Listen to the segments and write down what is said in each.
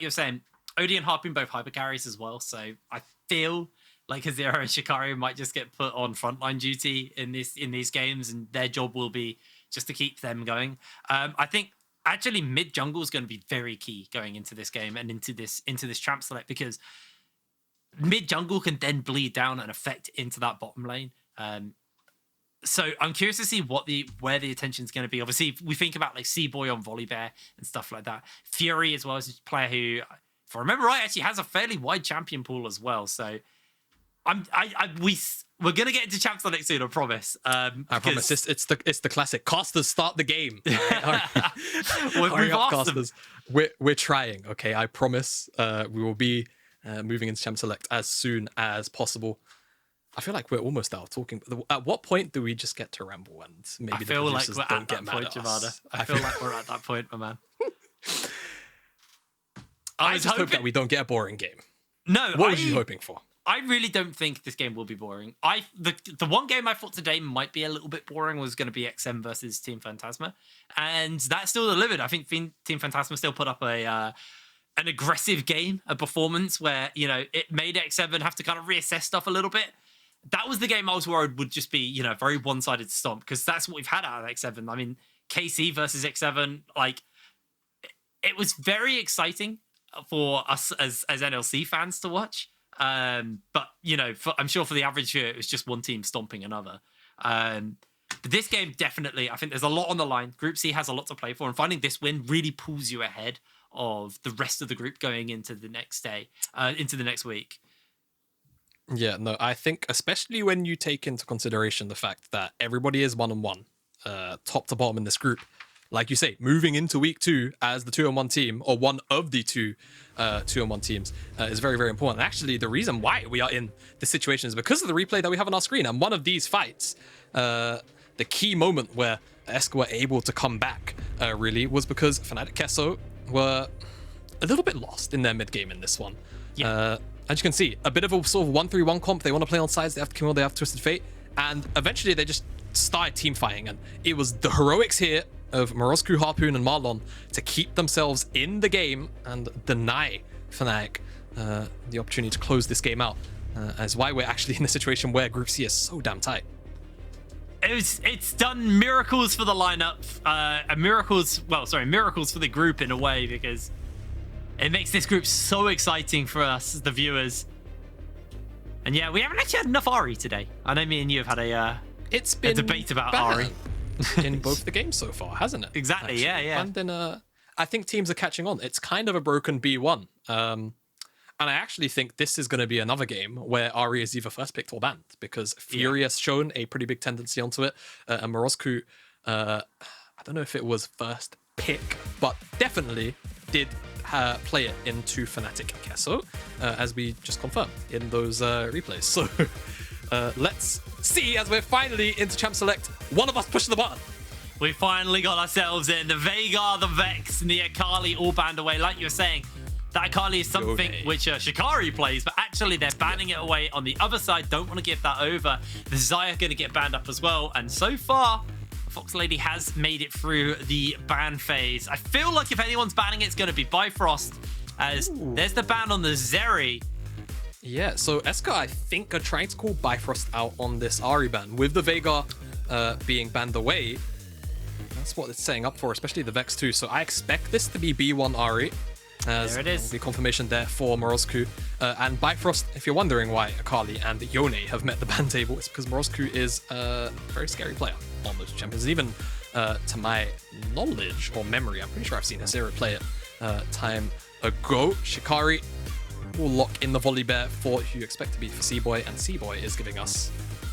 you're saying, Odie and Harpoon both hyper carries as well. So I feel like Azero and Shikari might just get put on frontline duty in these games, and their job will be just to keep them going. I think actually mid jungle is going to be very key going into this game and into this champ select, because mid jungle can then bleed down and affect into that bottom lane. So I'm curious to see where the attention is going to be. Obviously, if we think about like C-Boy on Volibear and stuff like that. Fury as well as a player who, if I remember right, actually has a fairly wide champion pool as well. So we're gonna get into champ select soon, I promise. I promise. It's the classic. Casters, start the game. We've asked them. We're trying. Okay, I promise. We will be moving into champ select as soon as possible. I feel like we're almost out of talking. At what point do we just get to ramble and maybe the producers don't get mad at us? I feel like we're at that point, my man. I just hope that we don't get a boring game. No, what were you hoping for? I really don't think this game will be boring. The one game I thought today might be a little bit boring was going to be XM versus Team Phantasma, and that still delivered. I think Team Phantasma still put up an aggressive game, a performance where it made X7 have to kind of reassess stuff a little bit. That was the game I was worried would just be very one-sided stomp, because that's what we've had out of X7. I mean, KC versus X7, like it was very exciting for us as NLC fans to watch. But I'm sure for the average viewer, it was just one team stomping another. But this game, definitely, I think there's a lot on the line. Group C has a lot to play for, and finding this win really pulls you ahead of the rest of the group going into the next day, into the next week. Yeah, no, I think especially when you take into consideration the fact that everybody is 1-on-1, top to bottom in this group. Like you say, moving into week 2 as the 2-on-1 team, or one of the two 2-on-1 teams, is very, very important. Actually, the reason why we are in this situation is because of the replay that we have on our screen. And one of these fights, the key moment where Eska were able to come back, really, was because Fnatic Kesso were a little bit lost in their mid game in this one. Yeah. As you can see, a bit of a sort of 1-3-1 comp. They want to play on sides. They have Kimil, they have Twisted Fate. And eventually they just started team fighting. And it was the heroics here of Morozku, Harpoon, and Marlon to keep themselves in the game and deny Fnatic the opportunity to close this game out. As why we're actually in a situation where Group C is so damn tight. It's done miracles for the lineup, miracles for the group in a way, because it makes this group so exciting for us, the viewers. And yeah, we haven't actually had enough Ari today. I know me and you have had a debate about Ari in both the games so far, hasn't it? Exactly, actually. Yeah. And then I think teams are catching on. It's kind of a broken B1. And I actually think this is going to be another game where Ari is either first picked or banned, because Fury has shown a pretty big tendency onto it. And Morozku, I don't know if it was first pick, but definitely did play it into Fnatic Kesso, as we just confirmed in those replays. So let's see, as we're finally into Champ Select, one of us pushing the button. We finally got ourselves in. The Veigar, the Vex, and the Akali all banned away. Like you were saying, that Akali is something which Shikari plays, but actually they're banning it away on the other side. Don't want to give that over. The Xayah going to get banned up as well. And so far, Fox Lady has made it through the ban phase. I feel like if anyone's banning it, it's going to be Bifrost, as there's the ban on the Zeri. Yeah, so Eska, I think, are trying to call Bifrost out on this Ari ban. With the Veigar being banned away, that's what it's setting up for, especially the Vex too. So I expect this to be B1 Ari. As there it is. The confirmation there for Morozku. And Bifrost, if you're wondering why Akali and Yone have met the ban table, it's because Morozku is a very scary player on those champions. Even to my knowledge or memory, I'm pretty sure I've seen Azero play it time ago. Shikari will lock in the Volibear for who you expect to be for C-Boy, and C-Boy is giving us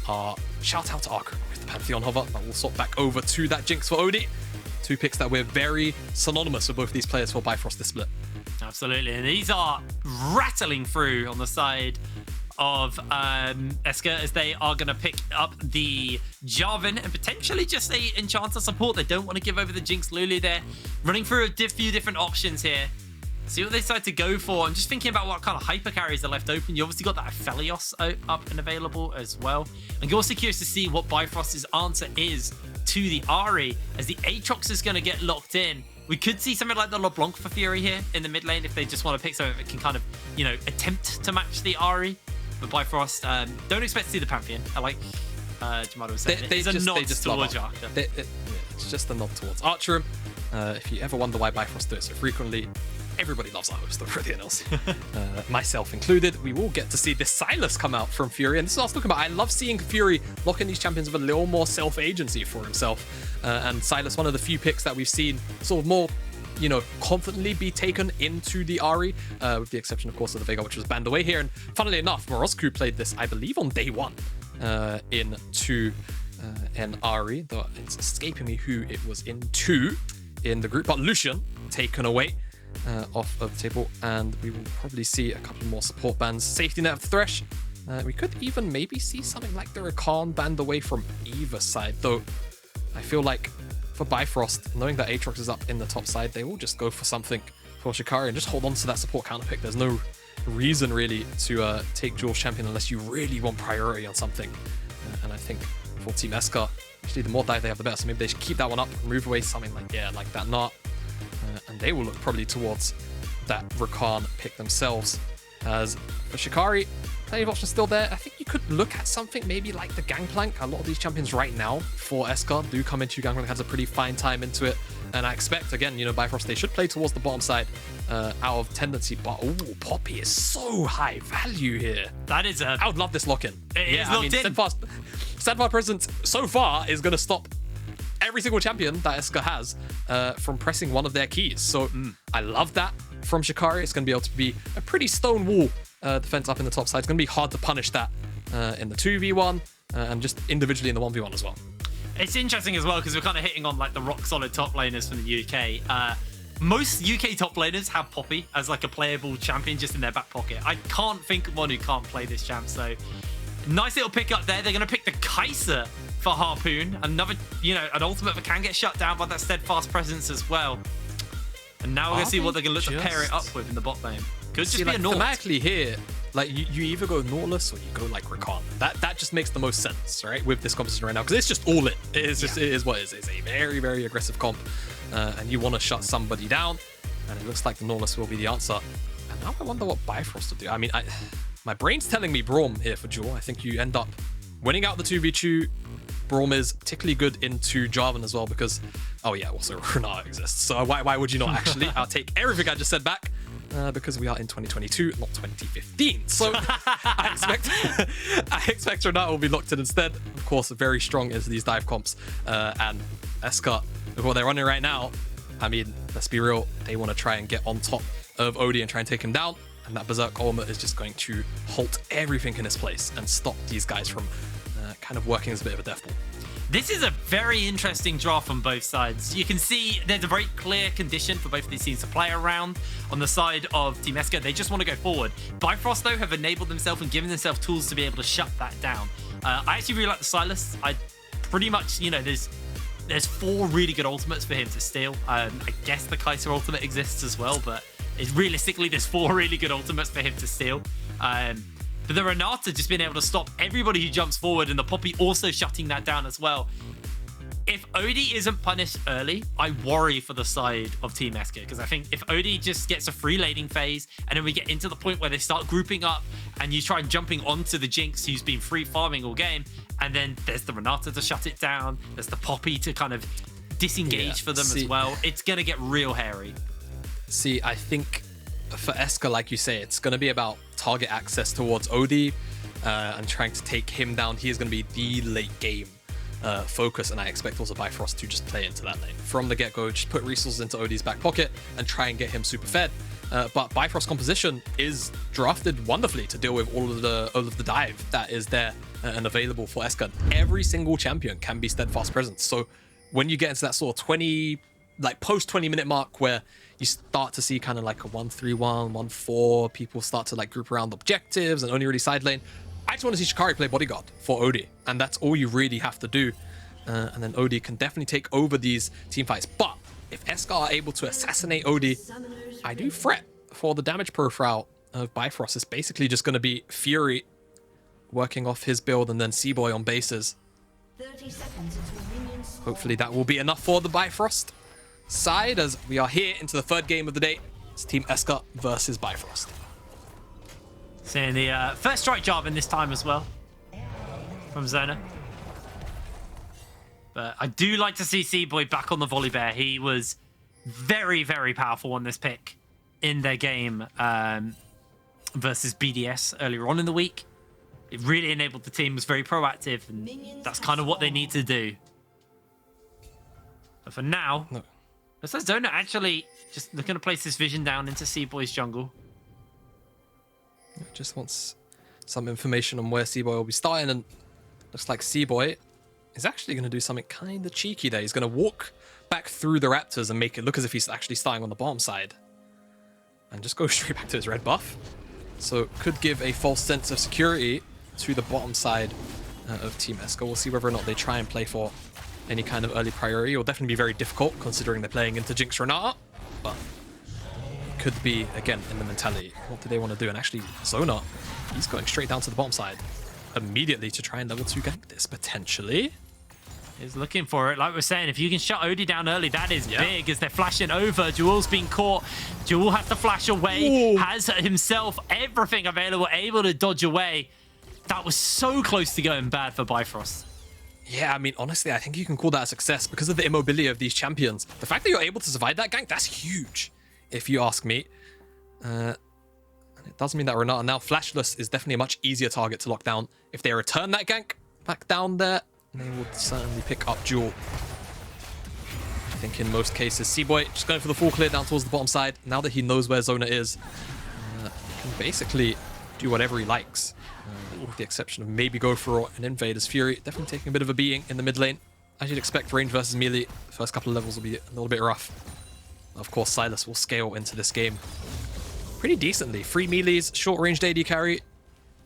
our shout out to Arco with the Pantheon Hover. But we'll swap back over to that Jinx for Odie. Two picks that we're very synonymous with both these players for Bifrost this split. Absolutely, and these are rattling through on the side of Eska, as they are going to pick up the Jarvan and potentially just a Enchanter support. They don't want to give over the Jinx Lulu. They're running through a few different options here. See what they decide to go for. I'm just thinking about what kind of hyper carries are left open. You obviously got that Aphelios up and available as well. And you're also curious to see what Bifrost's answer is to the Ari, as the Aatrox is going to get locked in. We could see something like the LeBlanc for Fury here in the mid lane if they just want to pick something that can kind of, you know, attempt to match the Ahri. But Bifrost, don't expect to see the Pantheon. I like Jamado was saying it's a nod towards Archer. It's just a nod towards Archer. If you ever wonder why Bifrost do it so frequently, everybody loves our host over everything else. Myself included. We will get to see this Sylas come out from Fury. And this is what I was talking about. I love seeing Fury lock in these champions with a little more self-agency for himself. And Sylas, one of the few picks that we've seen sort of more, you know, confidently be taken into the Ahri, with the exception, of course, of the Veigar, which was banned away here. And funnily enough, Morozku played this, I believe, on day one into an Ahri, though it's escaping me who it was into in the group. But Lucian taken away off of the table, and we will probably see a couple more support bans. Safety net of Thresh. We could even maybe see something like the Rakan banned away from either side, though I feel like for Bifrost, knowing that Aatrox is up in the top side, they will just go for something for Shikari and just hold on to that support counter pick. There's no reason really to take dual champion unless you really want priority on something. And I think for Team Eska, actually the more dive they have the better, so maybe they should keep that one up, move away something like, yeah, like that Nart, and they will look probably towards that Rakan pick themselves. As for Shikari, plenty of options still there. I think you could look at something maybe like the Gangplank. A lot of these champions right now for Eska do come into Gangplank, has a pretty fine time into it. And I expect, again, you know, Bifrost, they should play towards the bottom side out of tendency. But, ooh, Poppy is so high value here. That is a... I would love this lock-in. Yeah, I mean, Steadfast Presence so far is going to stop every single champion that Eska has from pressing one of their keys. So I love that from Shikari. It's going to be able to be a pretty stone wall defense up in the top side. It's going to be hard to punish that in the 2v1 and just individually in the 1v1 as well. It's interesting as well because we're kind of hitting on like the rock solid top laners from the UK. Most UK top laners have Poppy as like a playable champion just in their back pocket. I can't think of one who can't play this champ, so nice little pick up there. They're going to pick the Kai'Sa for Harpoon. Another, you know, an ultimate that can get shut down by that Steadfast Presence as well. And now we're going to see what they're going to look to pair it up with in the bot lane. Could just be a Naught. Thematically here, like you either go Nautilus or you go like Rakan. That just makes the most sense, right? With this composition right now, because it's just all in. It is just, it is what it is. It's a very, very aggressive comp, and you want to shut somebody down, and it looks like the Nautilus will be the answer. And now I wonder what Bifrost will do. I mean, my brain's telling me Braum here for Jewel. I think you end up winning out the 2v2. Braum is particularly good into Jarvan as well because, oh yeah, also Renata exists. So why would you not actually? I'll take everything I just said back. Because we are in 2022, not 2015. So I expect Renata will be locked in instead. Of course, very strong into these dive comps. And Eska, with what they're running right now, I mean, let's be real, they want to try and get on top of Odie and try and take him down. And that Berserk ultimate is just going to halt everything in its place and stop these guys from kind of working as a bit of a death ball. This is a very interesting draft on both sides. You can see there's a very clear condition for both of these teams to play around. On the side of Team Eska, they just want to go forward. Bifrost, though, have enabled themselves and given themselves tools to be able to shut that down. I actually really like the Sylas. I pretty much, you know, there's 4 really good ultimates for him to steal. I guess the Kai'Sa ultimate exists as well, but realistically, there's 4 really good ultimates for him to steal. But the Renata just being able to stop everybody who jumps forward, and the Poppy also shutting that down as well. If Odie isn't punished early, I worry for the side of Team Eska, because I think if Odie just gets a free laning phase, and then we get into the point where they start grouping up, and you try jumping onto the Jinx who's been free farming all game, and then there's the Renata to shut it down, there's the Poppy to kind of disengage for them as well, it's going to get real hairy. See, I think for Eska, like you say, it's going to be about target access towards Odie and trying to take him down. He is going to be the late game focus, and I expect also Bifrost to just play into that lane. From the get-go, just put resources into Odie's back pocket and try and get him super fed. But Bifrost's composition is drafted wonderfully to deal with all of the dive that is there and available for Eska. Every single champion can be Steadfast Presence. So when you get into that sort of 20, like post 20-minute mark where you start to see kind of like a 1-3-1, 1-4, people start to like group around objectives and only really side lane. I just want to see Shikari play bodyguard for Odie, and that's all you really have to do. And then Odie can definitely take over these team fights. But if Eska are able to assassinate Odie, I do fret for the damage profile of Bifrost. It's basically just going to be Fury working off his build and then Seaboy on bases. 30 seconds until minions. Hopefully that will be enough for the Bifrost. side as we are here into the third game of the day. It's Team Eska versus Bifrost. Seeing the first strike job in this time as well from Zona. But I do like to see C-Boy back on the volley bear. He was very, very powerful on this pick in their game versus BDS earlier on in the week. It really enabled the team, was very proactive, and that's kind of what they need to do. But for now, looks like Zona actually just looking to place this vision down into C-Boy's jungle. Just wants some information on where C-Boy will be starting, and looks like C-Boy is actually going to do something kind of cheeky there. He's going to walk back through the Raptors and make it look as if he's actually starting on the bottom side. And just go straight back to his red buff. So could give a false sense of security to the bottom side of Team Eska. We'll see whether or not they try and play for any kind of early priority. It will definitely be very difficult considering they're playing into Jinx Renata. But it could be, again, in the mentality. What do they want to do? And actually, Zona, he's going straight down to the bottom side immediately to try and level 2 gank this, potentially. Is looking for it. Like we're saying, if you can shut Odie down early, that is big as they're flashing over. Jewel's been caught. Jewel has to flash away. Ooh. Has himself everything available, able to dodge away. That was so close to going bad for Bifrost. Yeah, I mean, honestly, I think you can call that a success because of the immobility of these champions. The fact that you're able to survive that gank, that's huge, if you ask me. And it does mean that Renata now flashless is definitely a much easier target to lock down. If they return that gank back down there, they will certainly pick up Jewel. I think in most cases, C-Boy just going for the full clear down towards the bottom side. Now that he knows where Zona is, can basically do whatever he likes. With the exception of maybe go for an invade as Fury. Definitely taking a bit of a beating in the mid lane. As you'd expect, range versus melee, the first couple of levels will be a little bit rough. Of course, Sylas will scale into this game pretty decently. 3 melees, short range AD carry.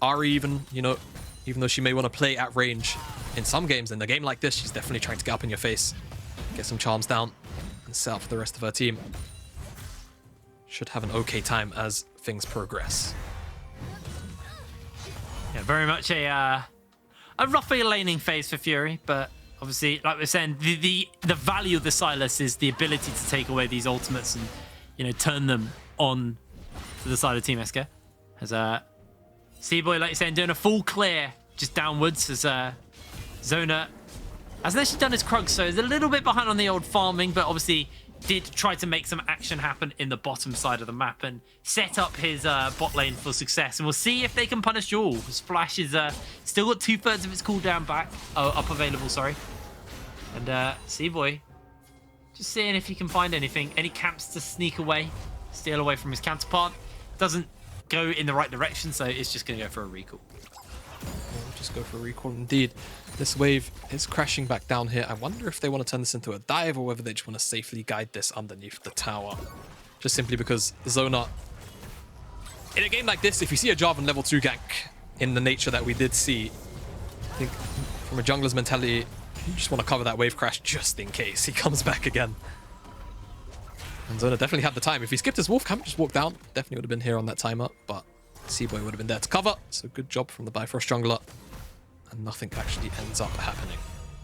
Ari even, you know, even though she may want to play at range in some games, in a game like this, she's definitely trying to get up in your face, get some charms down, and set up for the rest of her team. Should have an okay time as things progress. Yeah, very much a rougher laning phase for Fury, but obviously, like we're saying, the value of the Sylas is the ability to take away these ultimates and, you know, turn them on to the side of Team Eska. As C-Boy, like you're saying, doing a full clear just downwards as Zona hasn't actually done his Krug, so he's a little bit behind on the old farming, but obviously did try to make some action happen in the bottom side of the map and set up his bot lane for success. And we'll see if they can punish Jewel. His flash is still got 2/3 of its cooldown up available, sorry. And C-Boy just seeing if he can find anything. Any camps to sneak away, steal away from his counterpart. Doesn't go in the right direction, so it's just going to go for a recall. We'll just go for a recall indeed. This wave is crashing back down here. I wonder if they want to turn this into a dive or whether they just want to safely guide this underneath the tower. Just simply because Zona, in a game like this, if you see a Jarvan level 2 gank in the nature that we did see, I think from a jungler's mentality, you just want to cover that wave crash just in case he comes back again. And Zona definitely had the time. If he skipped his wolf camp, just walked down, definitely would have been here on that timer, but C-Boy would have been there to cover. So good job from the Bifrost jungler. And nothing actually ends up happening.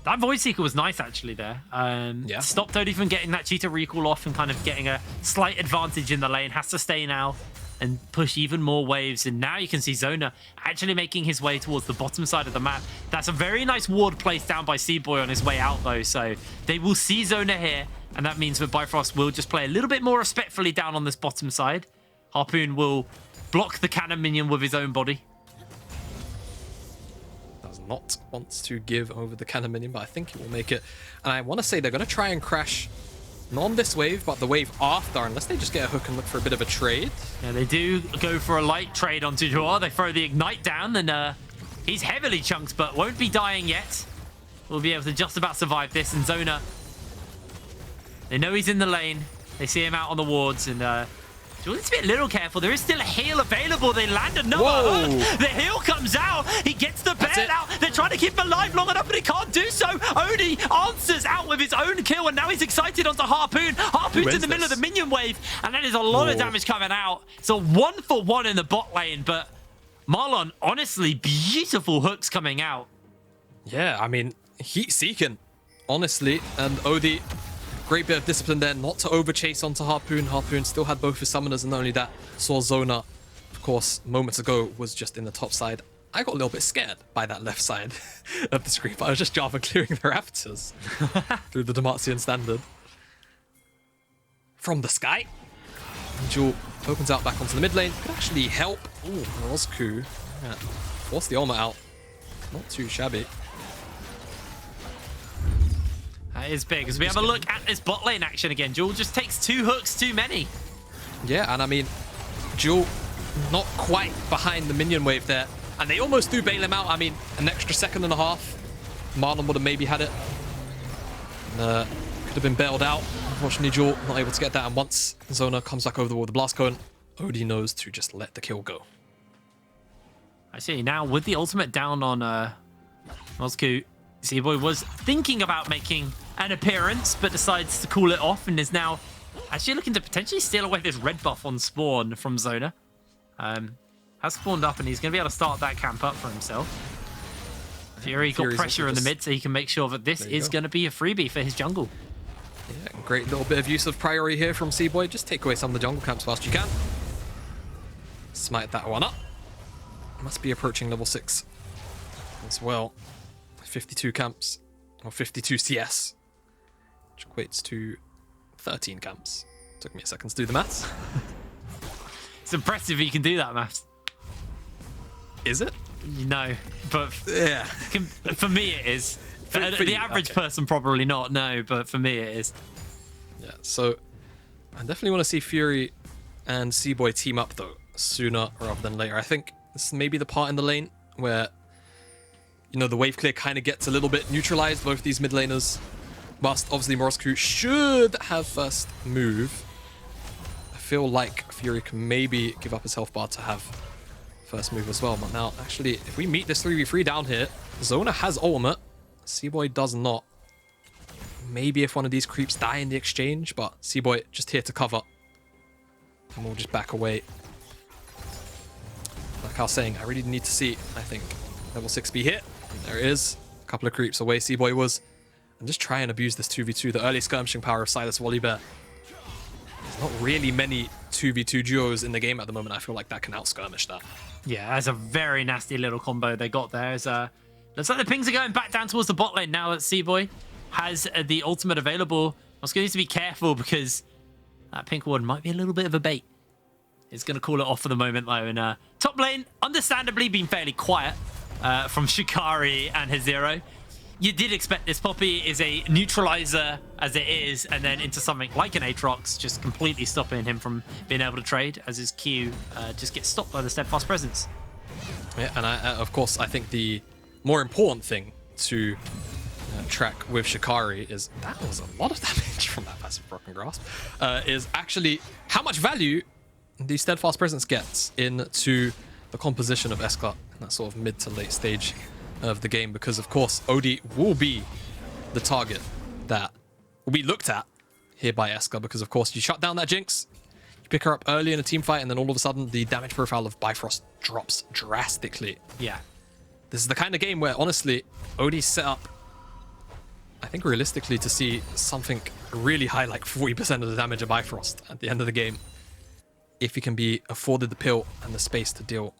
That Void Seeker was nice actually there. Yeah. Stopped Odie from getting that cheetah recall off and kind of getting a slight advantage in the lane. Has to stay now and push even more waves. And now you can see Zona actually making his way towards the bottom side of the map. That's a very nice ward placed down by C-Boy on his way out though. So they will see Zona here. And that means that Bifrost will just play a little bit more respectfully down on this bottom side. Harpoon will block the cannon minion with his own body. Does not want to give over the cannon minion, but I think he will make it. And I want to say they're going to try and crash, not on this wave, but the wave after, unless they just get a hook and look for a bit of a trade. Yeah, they do go for a light trade onto Joa. They throw the ignite down, and he's heavily chunked, but won't be dying yet. We'll be able to just about survive this. And Zona, they know he's in the lane. They see him out on the wards, and Joel needs to be a little careful. There is still a heal available. They land another hook. The heal comes out. He gets the bear out. They're trying to keep him alive long enough, but he can't do so. Odie answers out with his own kill, and now he's excited onto Harpoon. Harpoon's in the middle of the minion wave, and that is a lot of damage coming out. It's a 1-for-1 in the bot lane, but Marlon, honestly, beautiful hooks coming out. Yeah, I mean, heat seeking, honestly, and Odie Great bit of discipline there, not to overchase onto Harpoon. Harpoon still had both his summoners, and not only that, saw Zona, of course, moments ago was just in the top side. I got a little bit scared by that left side of the screen, but I was just Java clearing the Raptors through the Demacian standard. From the sky, Jewel opens out back onto the mid lane. Could actually help. Ooh, Rosku. Yeah. Force the ultimate out. Not too shabby. That is big. As we have a look at this bot lane action again, Jewel just takes 2 hooks too many. Yeah, and I mean, Jewel not quite behind the minion wave there. And they almost do bail him out. I mean, an extra second and a half. Marlon would have maybe had it. Could have been bailed out. Unfortunately, Jewel not able to get that. And once Zona comes back over the wall with the blast cone, OD knows to just let the kill go. I see. Now, with the ultimate down on Moscow, Z-Boy was thinking about making an appearance, but decides to cool it off and is now actually looking to potentially steal away this red buff on spawn from Zona. Has spawned up and he's going to be able to start that camp up for himself. Fury got pressure in the mid, so he can make sure that this is going to be a freebie for his jungle. Yeah, great little bit of use of priority here from C-Boy. Just take away some of the jungle camps whilst you can. Smite that one up. Must be approaching level 6 as well. 52 camps, or 52 CS, which equates to 13 camps. Took me a second to do the maths. It's impressive you can do that, maths. Is it? No, but yeah, for me it is. For the you, average person probably not, no, but for me it is. Yeah, so I definitely want to see Fury and C-Boy team up though, sooner rather than later. I think this is maybe the part in the lane where, you know, the wave clear kind of gets a little bit neutralized, both these mid laners. Whilst obviously Morosku should have first move. I feel like Fury can maybe give up his health bar to have first move as well. But now, actually, if we meet this 3v3 down here, Zona has ultimate. C-Boy does not. Maybe if one of these creeps die in the exchange, but C-Boy just here to cover. And we'll just back away. Like I was saying, I really need to see, I think, level 6 be hit. And there it is. A couple of creeps away C-Boy was. And just try and abuse this 2v2, the early skirmishing power of Silas Volibear. There's not really many 2v2 duos in the game at the moment. I feel like that can out-skirmish that. Yeah, that's a very nasty little combo they got there. Looks like the pings are going back down towards the bot lane now that C-Boy has the ultimate available. Moscow needs to be careful because that pink ward might be a little bit of a bait. It's going to call it off for the moment though. And top lane, understandably, been fairly quiet from Shikari and his Zero. You did expect this. Poppy is a neutralizer as it is, and then into something like an Aatrox, just completely stopping him from being able to trade as his Q just gets stopped by the Steadfast Presence. Yeah, and of course, I think the more important thing to track with Shikari is that was a lot of damage from that passive Broken Grasp, is actually how much value the Steadfast Presence gets into the composition of Esclat in that sort of mid to late stage of the game, because of course OD will be the target that will be looked at here by Esclat, because of course you shut down that Jinx, you pick her up early in a team fight, and then all of a sudden the damage profile of Bifrost drops drastically. Yeah. This is the kind of game where honestly OD's set up, I think realistically, to see something really high, like 40% of the damage of Bifrost at the end of the game, if he can be afforded the pill and the space to deal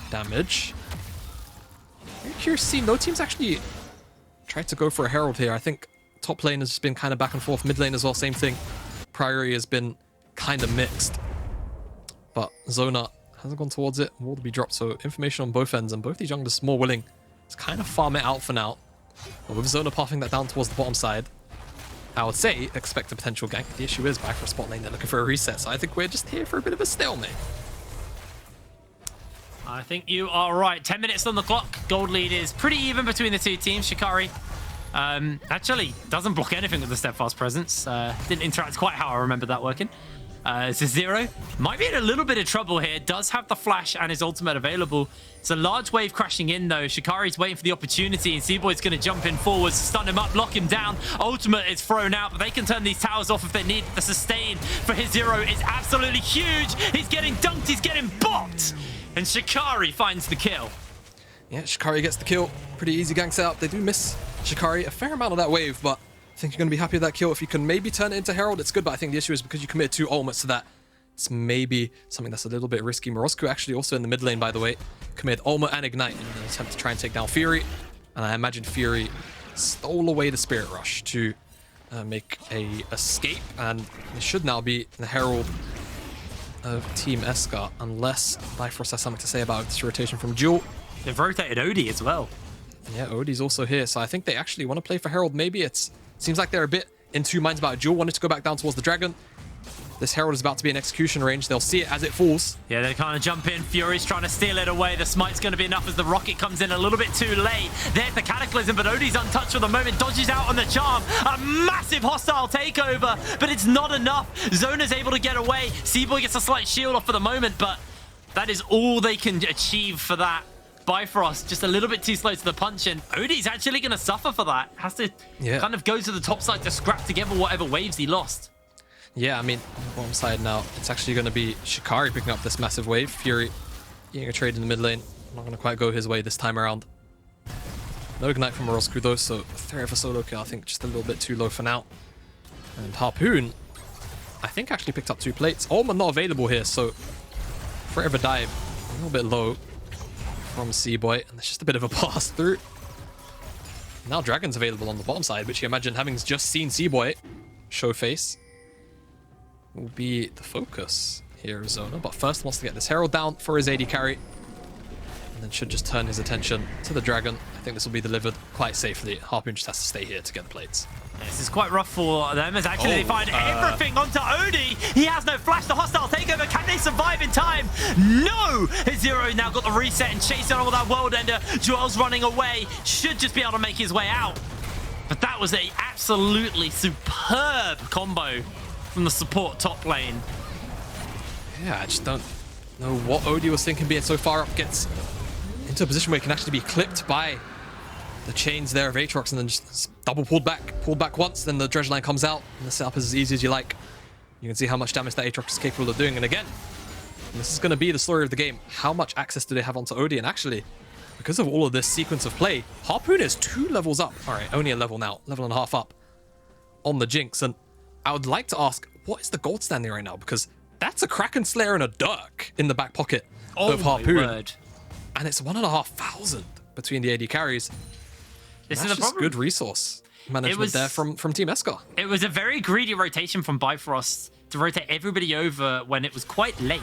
damage. I'm curious to see, no team's actually tried to go for a Herald here. I think top lane has just been kind of back and forth, mid lane as well, same thing. Priority has been kind of mixed, but Zona hasn't gone towards it. Wall to be dropped, so information on both ends, and both these junglers more willing to kind of farm it out for now. But with Zona pathing that down towards the bottom side, I would say expect a potential gank. The issue is back for a spot lane, they're looking for a reset, so I think we're just here for a bit of a stalemate. I think you are right. 10 minutes on the clock. Gold lead is pretty even between the two teams. Shikari actually doesn't block anything with the Steadfast Presence. Didn't interact quite how I remember that working. So Zero might be in a little bit of trouble here. Does have the flash and his ultimate available. It's a large wave crashing in though. Shikari's waiting for the opportunity, and C-Boy's going to jump in forwards, stun him up, lock him down. Ultimate is thrown out, but they can turn these towers off if they need. The sustain for his Zero is absolutely huge. He's getting dunked, he's getting bopped, and Shikari finds the kill. Yeah, Shikari gets the kill. Pretty easy gank setup. They do miss Shikari a fair amount of that wave, but I think you're going to be happy with that kill. If you can maybe turn it into Herald, it's good, but I think the issue is because you committed 2 ultimates to that, it's maybe something that's a little bit risky. Morozku actually also in the mid lane, by the way, committed ultimate and ignite in an attempt to try and take down Fury. And I imagine Fury stole away the Spirit Rush to make a escape, and it should now be the Herald of Team Eska, unless Bifrost has something to say about this rotation from Jewel. They've rotated Odie as well. Yeah, Odie's also here, so I think they actually want to play for Herald. Maybe it seems like they're a bit in 2 minds about it. Jewel wanted to go back down towards the Dragon. This Herald is about to be in execution range. They'll see it as it falls. Yeah, they kind of jump in. Fury's trying to steal it away. The smite's going to be enough as the rocket comes in a little bit too late. There's the Cataclysm, but Odie's untouched for the moment. Dodges out on the charm. A massive hostile takeover, but it's not enough. Zona's able to get away. Seaboy gets a slight shield off for the moment, but that is all they can achieve for that. Bifrost just a little bit too slow to the punch, and Odie's actually going to suffer for that. Has to kind of go to the top side to scrap together whatever waves he lost. Yeah, I mean, on the bottom side now, it's actually going to be Shikari picking up this massive wave. Fury getting a trade in the mid lane. Not going to quite go his way this time around. No ignite from Morozku though, so 3 of a solo kill, I think just a little bit too low for now. And Harpoon, I think actually picked up 2 plates. Ulma not available here, so 3 of a dive, a little bit low from Seaboy, and it's just a bit of a pass through. Now Dragon's available on the bottom side, which you imagine, having just seen Seaboy show face, will be the focus here, Arizona. But first wants to get this Herald down for his AD carry, and then should just turn his attention to the Dragon. I think this will be delivered quite safely. Harpoon just has to stay here to get the plates. This is quite rough for them, as actually they find everything onto Odie. He has no flash. The hostile takeover. Can they survive in time? No! Zero now got the reset and chasing on with that world ender. Joel's running away. Should just be able to make his way out. But that was a absolutely superb combo from the support top lane. Yeah, I just don't know what Odie was thinking being so far up. Gets into a position where he can actually be clipped by the chains there of Aatrox, and then just double pulled back once, then the dredge line comes out, and the setup is as easy as you like. You can see how much damage that Aatrox is capable of doing, and again, this is going to be the story of the game. How much access do they have onto Odie? And actually, because of all of this sequence of play, Harpoon is 2 levels up. All right, only a level now, level and a half up on the Jinx, and I would like to ask, what is the gold standing right now? Because that's a Kraken Slayer and a Dirk in the back pocket of Harpoon. And it's 1,500 between the AD carries. This That's is a just problem. good resource management there from Team Eska. It was a very greedy rotation from Bifrost to rotate everybody over when it was quite late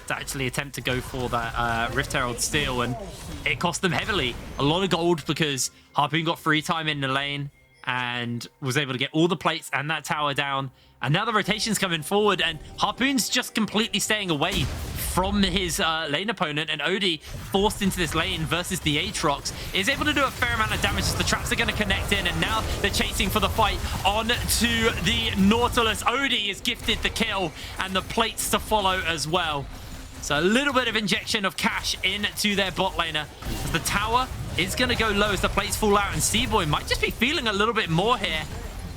to actually attempt to go for that Rift Herald steal, and it cost them heavily. A lot of gold because Harpoon got free time in the lane and was able to get all the plates and that tower down. And now the rotation's coming forward, and Harpoon's just completely staying away from his lane opponent, and Odie, forced into this lane versus the Aatrox, is able to do a fair amount of damage as the traps are going to connect in, and now they're chasing for the fight on to the Nautilus. Odie is gifted the kill, and the plates to follow as well. So a little bit of injection of cash into their bot laner. The tower is going to go low as the plates fall out, and Seaboy might just be feeling a little bit more here.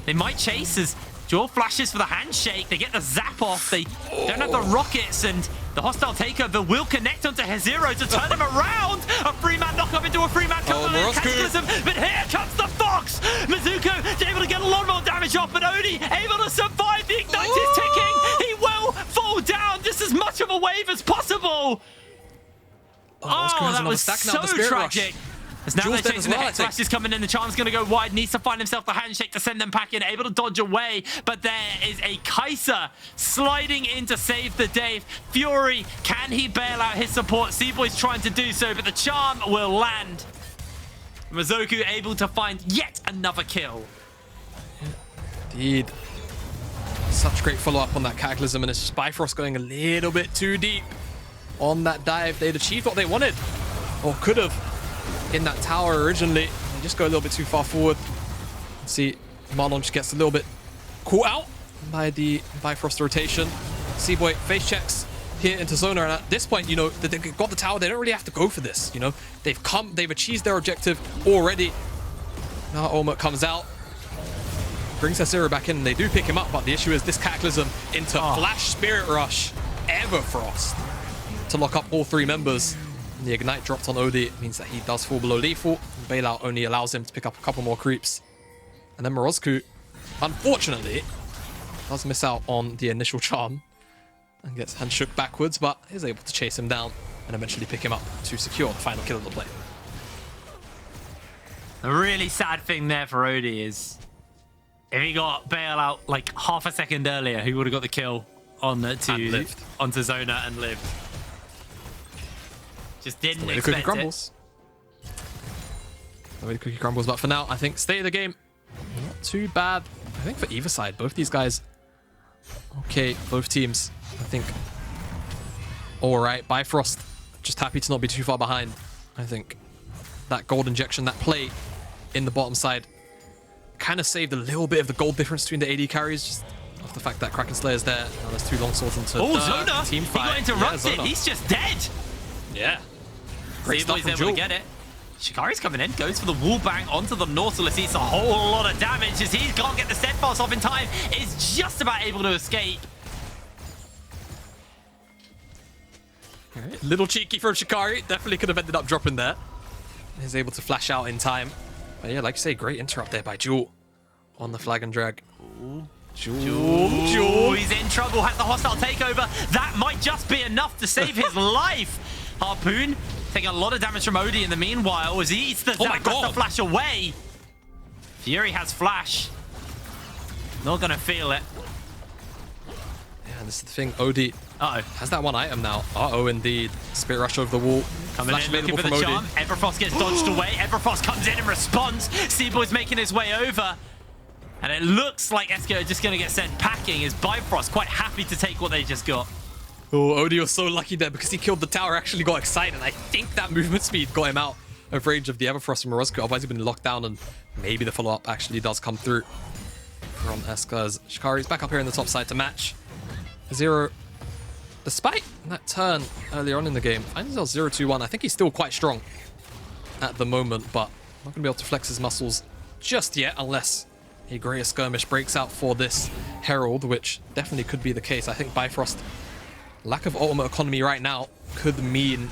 They might chase as Joel flashes for the handshake. They get the zap off. They don't have the rockets, and the hostile takeover will connect onto Hezero to turn him around. A 3-man knock-up into a 3-man cover. Cataclysm, but here comes the Fox. Mizuko able to get a lot more damage off, but Odie able to survive. The Ignite is ticking. He will fall down just as much of a wave as possible. That was so tragic. As now they're chasing the head flash is coming in. The charm's going to go wide. Needs to find himself the handshake to send them back in. Able to dodge away. But there is a Kai'Sa sliding in to save the day. Fury, can he bail out his support? Seaboy's trying to do so, but the charm will land. Mizuko able to find yet another kill. Indeed. Such great follow-up on that Cataclysm, and it's Bifrost going a little bit too deep on that dive. They'd achieved what they wanted, or could have, in that tower originally. They just go a little bit too far forward. See, Marlon just gets a little bit caught out by the Bifrost rotation. Seaboy face checks here into Zona, and at this point, you know, they've got the tower. They don't really have to go for this, you know. They've achieved their objective already. Now Olmert comes out, brings Hezero back in, and they do pick him up, but the issue is this Cataclysm into Flash Spirit Rush Everfrost to lock up all 3 members. The Ignite dropped on Odie. It means that he does fall below lethal. Bailout only allows him to pick up a couple more creeps. And then Morozku unfortunately, does miss out on the initial charm and gets hand shook backwards, but is able to chase him down and eventually pick him up to secure the final kill of the play. The really sad thing there for Odie is if he got bail out like half a second earlier, he would have got the kill on onto Zona and lived. Just didn't expect cookie crumbles. The way the cookie crumbles, but for now, I think state of the game, not too bad. I think for either side, both these guys, okay, both teams, I think, all right. Bifrost, just happy to not be too far behind. I think that gold injection, that play in the bottom side, kind of saved a little bit of the gold difference between the AD carries, just off the fact that Kraken Slayer's there. Now there's 2 long swords into Zona! Team He fight. got interrupted. Yeah, He's just dead. Yeah. Great stuff He's from able Jewel. to get it. Shikari's coming in, goes for the wall bang onto the Nautilus. Eats a whole lot of damage as he can't get the steadfast off in time. Is just about able to escape. All right. Little cheeky from Shikari. Definitely could have ended up dropping there. He's able to flash out in time. But yeah, like you say, great interrupt there by Jewel on the flag and drag. Jewel. He's in trouble. Has the hostile takeover. That might just be enough to save his life. Harpoon taking a lot of damage from Odie in the meanwhile as he eats the zap, has to flash away. Fury has flash. Not gonna feel it. Yeah, this is the thing. Odie has that one item now. Indeed. Spirit Rush over the wall. Coming Flash in, looking available for from the Odie. charm. Everfrost gets dodged away. Everfrost comes in response. Seaboy's making his way over. And it looks like Esko are just going to get sent packing as Bifrost quite happy to take what they just got. Oh, Odie was so lucky there because he killed the tower, actually got excited. I think that movement speed got him out of range of the Everfrost from Morozco. Otherwise, he'd been locked down, and maybe the follow-up actually does come through from Esko as Shikari's back up here in the top side to match. Zero, despite that turn earlier on in the game, finds himself 0-2-1. I think he's still quite strong at the moment, but not going to be able to flex his muscles just yet unless a greater skirmish breaks out for this Herald, which definitely could be the case. I think Bifrost, lack of ultimate economy right now could mean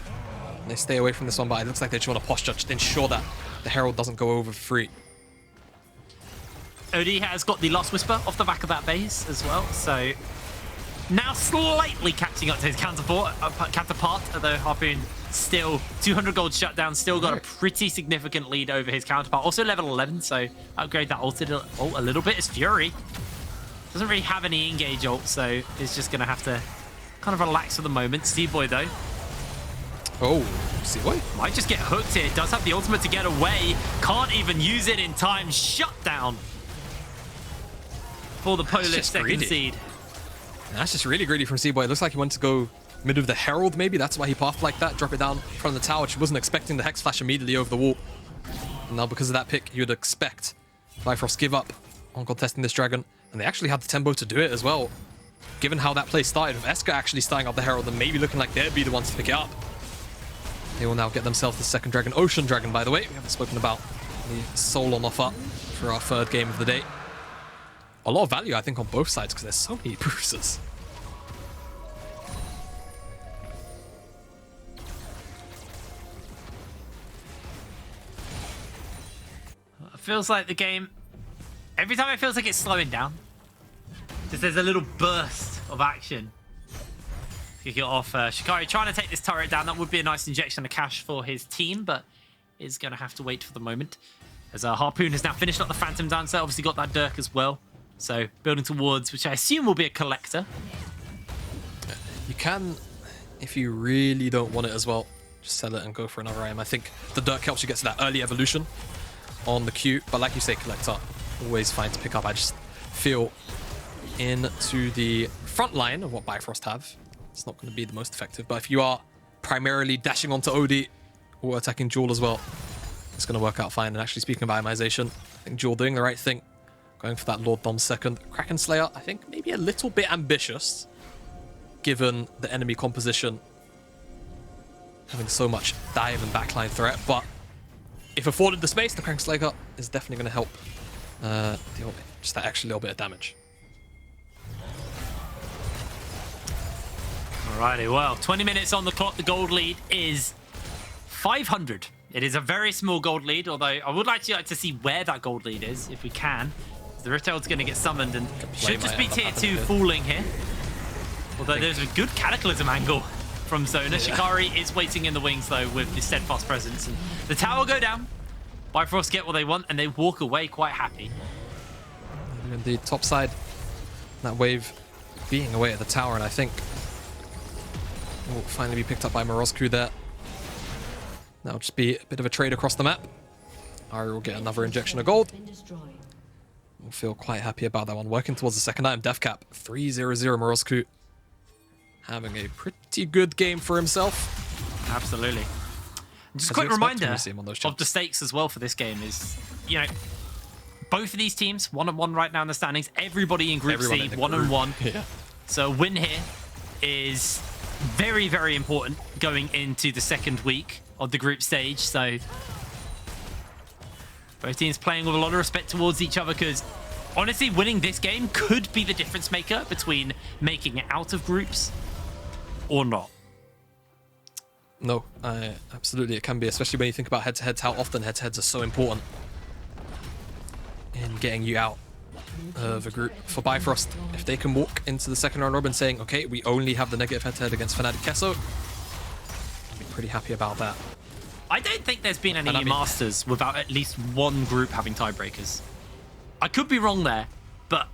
they stay away from this one, but it looks like they just want to posture to ensure that the Herald doesn't go over free. Odie has got the Lost Whisper off the back of that base as well, so now slightly catching up to his counterpart, although Harpoon still 200 gold shutdown, still got a pretty significant lead over his counterpart. Also level 11, so upgrade that ult a little bit as Fury. Doesn't really have any engage ult, so is just going to have to kind of relax for the moment. Seaboy though. Oh, Seaboy? Might just get hooked here. Does have the ultimate to get away. Can't even use it in time. Shut down for the Polish second seed. That's just really greedy from Seaboy. It looks like he wanted to go mid of the Herald, maybe. That's why he pathed like that. Drop it down from the tower, which he wasn't expecting the Hex Flash immediately over the wall. And now because of that pick, you'd expect Bifrost give up on contesting this dragon. And they actually had the tempo to do it as well. Given how that play started, with Esko actually starting up the Herald and maybe looking like they'd be the ones to pick it up. They will now get themselves the second dragon. Ocean Dragon, by the way. We haven't spoken about the soul on offer for our third game of the day. A lot of value, I think, on both sides because there's so many bruises. It feels like the game, every time it feels like it's slowing down, just there's a little burst of action. Kick it off. Shikari trying to take this turret down. That would be a nice injection of cash for his team, but is going to have to wait for the moment. As Harpoon has now finished up the Phantom Dancer, obviously got that Dirk as well. So building towards, which I assume will be a collector. You can, if you really don't want it as well, just sell it and go for another item. I think the Dirk helps you get to that early evolution on the Q, but like you say, collector, always fine to pick up. I just feel into the front line of what Bifrost have, it's not going to be the most effective, but if you are primarily dashing onto Odie or attacking Jewel as well, it's going to work out fine. And actually, speaking of itemization, I think Jewel doing the right thing, going for that Lord Dom second. Kraken Slayer, I think maybe a little bit ambitious, given the enemy composition having so much dive and backline threat, but if afforded the space, the Kraken Slayer is definitely going to help deal just that extra little bit of damage. Alrighty, well, 20 minutes on the clock. The gold lead is 500. It is a very small gold lead, although I would like to see where that gold lead is, if we can. The Rift Herald's going to get summoned and should just be might tier end up 2 happening falling here. Although there's a good Cataclysm angle from Zona. Shikari is waiting in the wings though with the Steadfast Presence. And the tower will go down. Bifrost get what they want and they walk away quite happy. Indeed, top side, that wave being away at the tower, and I think will finally be picked up by Morozku there. That'll just be a bit of a trade across the map. Ari will get another injection of gold. We'll feel quite happy about that one. Working towards the second item, death cap. 3-0-0 Morozku. Having a pretty good game for himself. Absolutely. Just a quick reminder of the stakes as well for this game is, you know, both of these teams, 1-1 right now in the standings. Everybody in Group C, 1-1. Yeah. So a win here is very, very important going into the second week of the group stage. So both teams playing with a lot of respect towards each other because honestly, winning this game could be the difference maker between making it out of groups or not. No, absolutely it can be, especially when you think about head-to-heads, how often head-to-heads are so important in getting you out of a group. For Bifrost, if they can walk into the second round robin saying, okay, we only have the negative head-to-head against Fnatic Kesso, I'd be pretty happy about that. I don't think there's been any Masters without at least one group having tiebreakers. I could be wrong there, but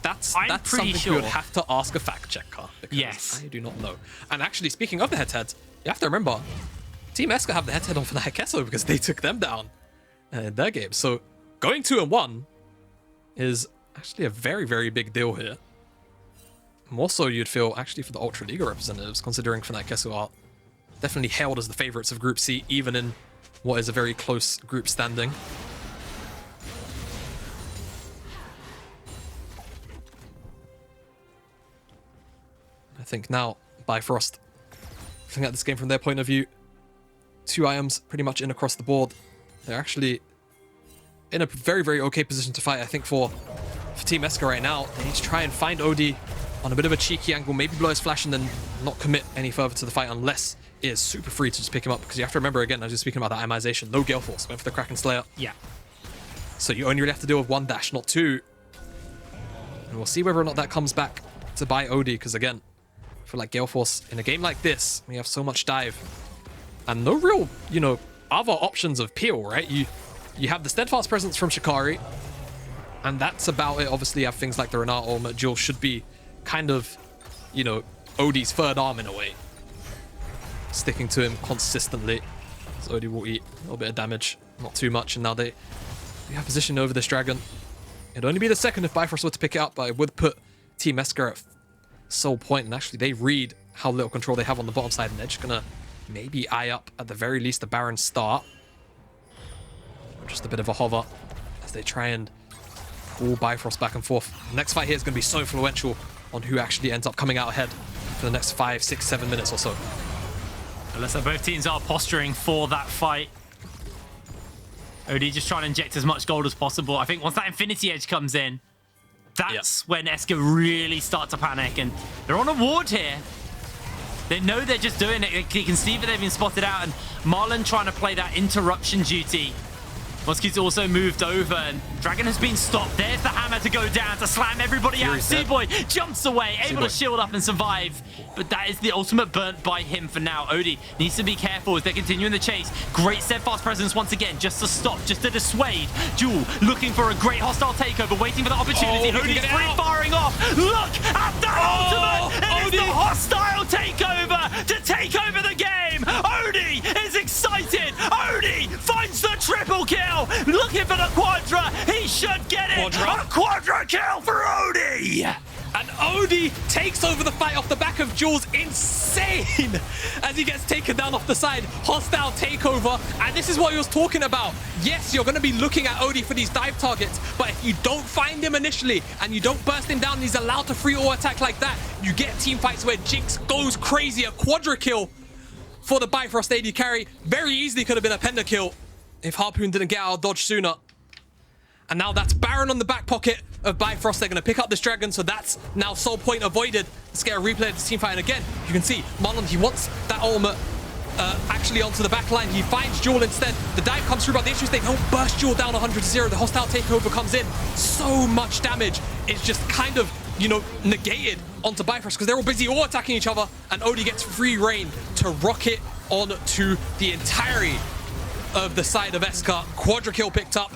that's pretty something sure. you would have to ask a fact checker. Yes. I do not know. And actually, speaking of the head-to-heads, you have to remember, Team Eska have the head-to-head on Fnatic Kesso because they took them down in their game. So going 2-1 is actually a very, very big deal here. More so you'd feel actually for the Ultra Liga representatives, considering Fnatic Kesso are definitely hailed as the favorites of Group C, even in what is a very close group standing. I think now Bifrost, looking at this game from their point of view, 2 items pretty much in across the board. They're actually in a very, very okay position to fight. I think for Team Eska right now, they need to try and find OD on a bit of a cheeky angle, maybe blow his flash and then not commit any further to the fight unless it is super free to just pick him up. Because you have to remember, again, I was just speaking about that itemization, no Gale Force, went for the Kraken Slayer. Yeah. So you only really have to deal with 1 dash, not 2. And we'll see whether or not that comes back to buy OD, because again, I feel like Gale Force in a game like this, when you have so much dive and no real, you know, other options of peel, right? You have the Steadfast Presence from Shikari, and that's about it. Obviously, you have things like the Renata ultimate. Jewel should be kind of, you know, OD's third arm in a way, sticking to him consistently. So OD will eat a little bit of damage, not too much, and now they have position over this dragon. It'd only be the second if Bifrost were to pick it up, but it would put Team Eska at sole point, and actually they read how little control they have on the bottom side, and they're just gonna maybe eye up at the very least the Baron start. Or just a bit of a hover as they try and pull Bifrost back and forth. The next fight here is going to be so influential on who actually ends up coming out ahead for the next 5, 6, 7 minutes or so. Unless both teams are posturing for that fight. OD just trying to inject as much gold as possible. I think once that Infinity Edge comes in, that's when Eska really start to panic, and they're on a ward here. They know they're just doing it. You can see that they've been spotted out, and Marlon trying to play that interruption duty. Mosky's also moved over, and Dragon has been stopped. There's the hammer to go down to slam everybody out. Seaboy jumps away, able to shield up and survive. But that is the ultimate burnt by him for now. Odie needs to be careful as they're continuing the chase. Great Steadfast Presence once again, just to stop, just to dissuade. Jewel looking for a great hostile takeover, waiting for the opportunity. Odie's free-firing off. Look at that ultimate! It is the hostile takeover to take over the game. Odie is excited. Odie finds the triple kill. Looking for the Quadra. He should get it. A Quadra kill for Odie. And Odie takes over the fight off the back of Jules. Insane as he gets taken down off the side. Hostile takeover. And this is what he was talking about. Yes, you're going to be looking at Odie for these dive targets, but if you don't find him initially and you don't burst him down and he's allowed to free auto attack like that, you get team fights where Jinx goes crazy. A Quadra kill for the Bifrost AD carry. Very easily could have been a pentakill if Harpoon didn't get out of dodge sooner. And now that's Baron on the back pocket of Bifrost. They're going to pick up this dragon, so that's now sole point avoided. Let's get a replay of this team fight. And again, you can see Marlon, he wants that ultimate actually onto the back line. He finds Jewel instead. The dive comes through, but the issue is they don't burst Jewel down 100-0. The hostile takeover comes in. So much damage is just kind of, you know, negated onto Bifrost because they're all busy all attacking each other, and Odie gets free reign to rocket on to the entirety of the side of Eska. Quadra kill picked up.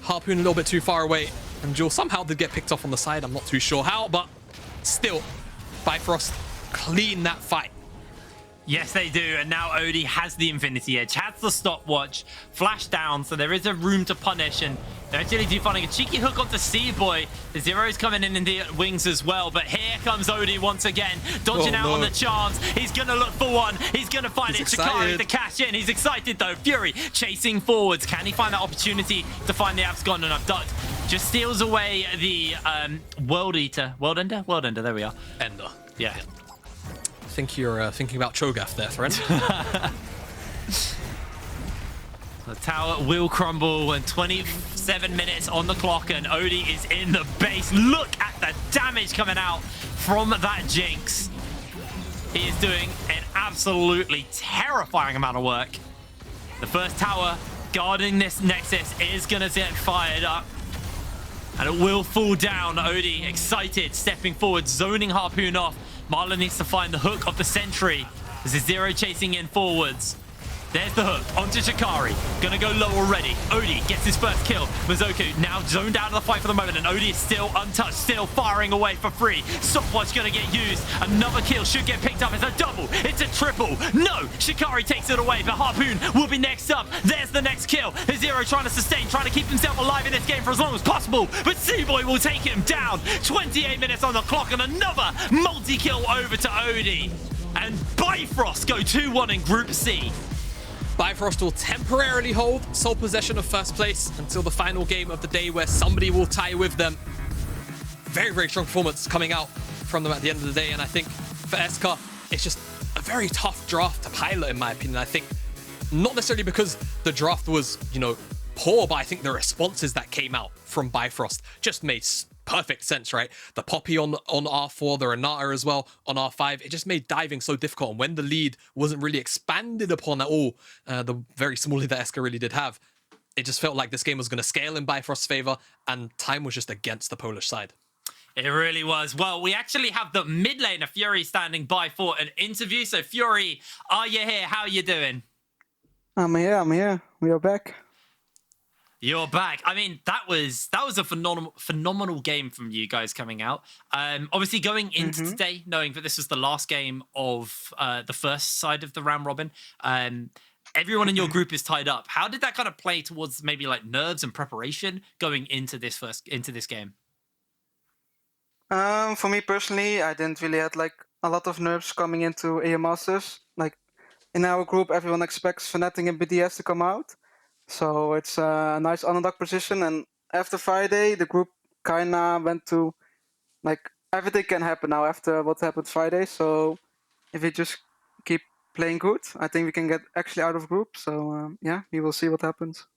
Harpoon a little bit too far away, and Jewel somehow did get picked off on the side. I'm not too sure how, but still, Bifrost clean that fight. Yes, they do. And now Odie has the Infinity Edge, has the stopwatch, flash down, so there is a room to punish. And they're actually do finding a cheeky hook onto C-Boy. The Zero's coming in the wings as well. But here comes Odie once again, dodging out on the chance. He's going to look for one. He's going to find it. Shikari to cash in. He's excited, though. Fury chasing forwards. Can he find that opportunity to find the Abscond and abduct? Just steals away the World Eater. World Ender? World Ender. There we are. Ender. Yeah. I think you're thinking about Cho'Gath there, friend. The tower will crumble, and 27 minutes on the clock, and Odie is in the base. Look at the damage coming out from that Jinx. He is doing an absolutely terrifying amount of work. The first tower guarding this Nexus is going to get fired up, and it will fall down. Odie excited, stepping forward, zoning Harpoon off. Marlon needs to find the hook of the Sentry. There's a Zero chasing in forwards. There's the hook onto Shikari. Gonna go low already. Odie gets his first kill. Mizoku now zoned out of the fight for the moment, and Odie is still untouched, still firing away for free. Stopwatch gonna get used. Another kill should get picked up. It's a double. It's a triple. No! Shikari takes it away, but Harpoon will be next up. There's the next kill. The Zero trying to sustain, trying to keep himself alive in this game for as long as possible, but C-Boy will take him down. 28 minutes on the clock, and another multi-kill over to Odie. And Bifrost go 2-1 in Group C. Bifrost will temporarily hold sole possession of first place until the final game of the day, where somebody will tie with them. Very, very strong performance coming out from them at the end of the day. And I think for Eska, it's just a very tough draft to pilot, in my opinion. I think not necessarily because the draft was, you know, poor, but I think the responses that came out from Bifrost just made perfect sense, right? The Poppy on R4, the Renata as well on R5. It just made diving so difficult. And when the lead wasn't really expanded upon at all, the very small lead that Eska really did have, it just felt like this game was going to scale in Bifrost's favor, and time was just against the Polish side. It really was. Well, we actually have the mid laner, Fury, standing by for an interview. So, Fury, are you here? How are you doing? I'm here. We are back. You're back. I mean, that was a phenomenal game from you guys coming out. Obviously, going into today, knowing that this was the last game of the first side of the round robin, everyone in your group is tied up. How did that kind of play towards maybe like nerves and preparation going into this game? For me personally, I didn't really have like a lot of nerves coming into AO Masters. Like in our group, everyone expects Fnatic and BDS to come out. So it's a nice underdog position, and after Friday, the group kinda went to like everything can happen now after what happened Friday. So if we just keep playing good, I think we can get actually out of group. So yeah, we will see what happens.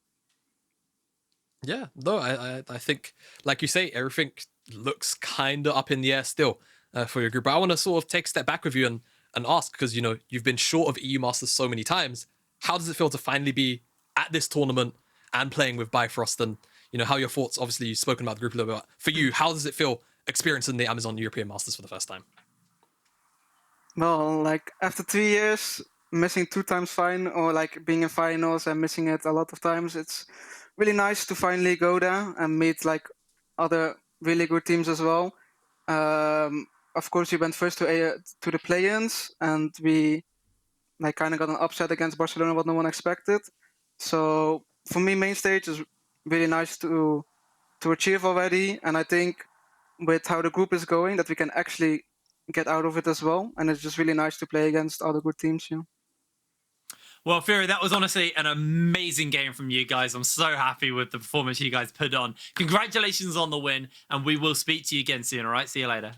Yeah, no, I think, like you say, everything looks kind of up in the air still for your group. But I want to sort of take a step back with you and ask, because, you know, you've been short of EU Masters so many times. How does it feel to finally be at this tournament and playing with Bifrost? And, you know, how your thoughts, obviously you've spoken about the group a little bit. For you, how does it feel experiencing the Amazon European Masters for the first time? Well, like after 2 years, missing 2 times fine, or like being in finals and missing it a lot of times, it's really nice to finally go there and meet like other really good teams as well. Of course, we went first to the play-ins, and we like kind of got an upset against Barcelona, what no one expected. So for me, main stage is really nice to achieve already, and I think with how the group is going, that we can actually get out of it as well. And it's just really nice to play against other good teams. Yeah. Well, Fury, that was honestly an amazing game from you guys. I'm so happy with the performance you guys put on. Congratulations on the win, and we will speak to you again soon. All right, see you later.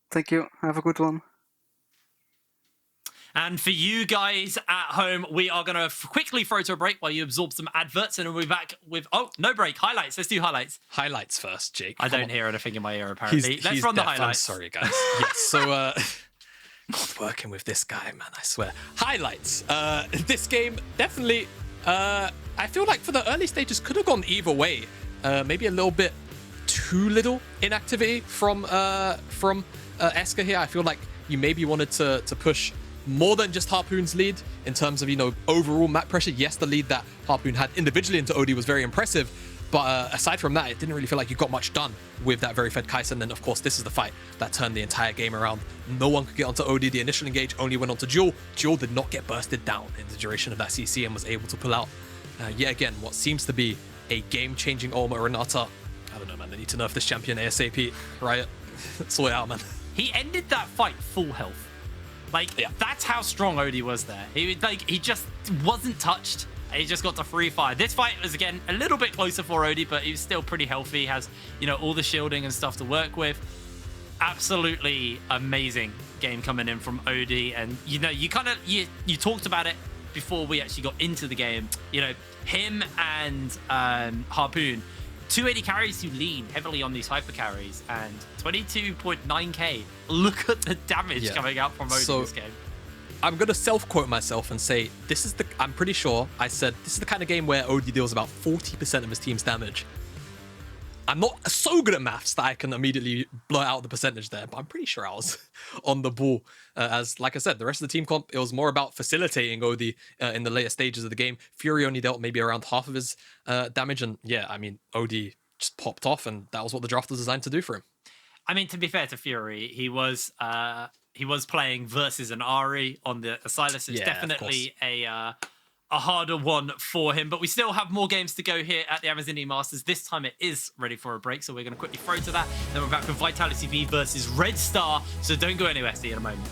Thank you. Have a good one. And for you guys at home, we are going to quickly throw to a break while you absorb some adverts, and we'll be back with, oh, no break, highlights. Let's do highlights. Highlights first, Jake. I don't hear anything in my ear, apparently. Let's run the highlights. I'm sorry, guys. Yes, so God, working with this guy, man, I swear. Highlights. This game, definitely, I feel like for the early stages could have gone either way. Maybe a little bit too little inactivity from Esker here. I feel like you maybe wanted to push more than just Harpoon's lead in terms of, overall map pressure. Yes, the lead that Harpoon had individually into OD was very impressive, but aside from that, it didn't really feel like you got much done with that very fed Kai'Sa. And then, of course, this is the fight that turned the entire game around. No one could get onto OD. The initial engage only went onto Jewel. Jewel did not get bursted down in the duration of that CC and was able to pull out, yet again, what seems to be a game-changing Ultimate Renata. I don't know, man. They need to nerf this champion ASAP. Riot, sort it out, man. He ended that fight full health. That's how strong OD was there. He just wasn't touched. He just got to free fire. This fight was, again, a little bit closer for OD, but he was still pretty healthy. He has, all the shielding and stuff to work with. Absolutely amazing game coming in from OD. And, you talked about it before we actually got into the game. Him and Harpoon, 280 carries who lean heavily on these hyper carries, and 22.9k. Look at the damage coming out from OD this game. I'm going to self-quote myself and say, I'm pretty sure I said, this is the kind of game where OD deals about 40% of his team's damage. I'm not so good at maths that I can immediately blow out the percentage there, but I'm pretty sure I was on the ball. As, like I said, the rest of the team comp, it was more about facilitating OD in the later stages of the game. Fury only dealt maybe around half of his damage, and yeah, I mean, OD just popped off, and that was what the draft was designed to do for him. I mean, to be fair to Fury, he was playing versus an Ahri on the Silas. It's definitely a harder one for him, but we still have more games to go here at the Amazonian Masters. This time it is ready for a break, so we're going to quickly throw to that. Then we're back with Vitality V versus Red Star, so don't go anywhere. See you in a moment.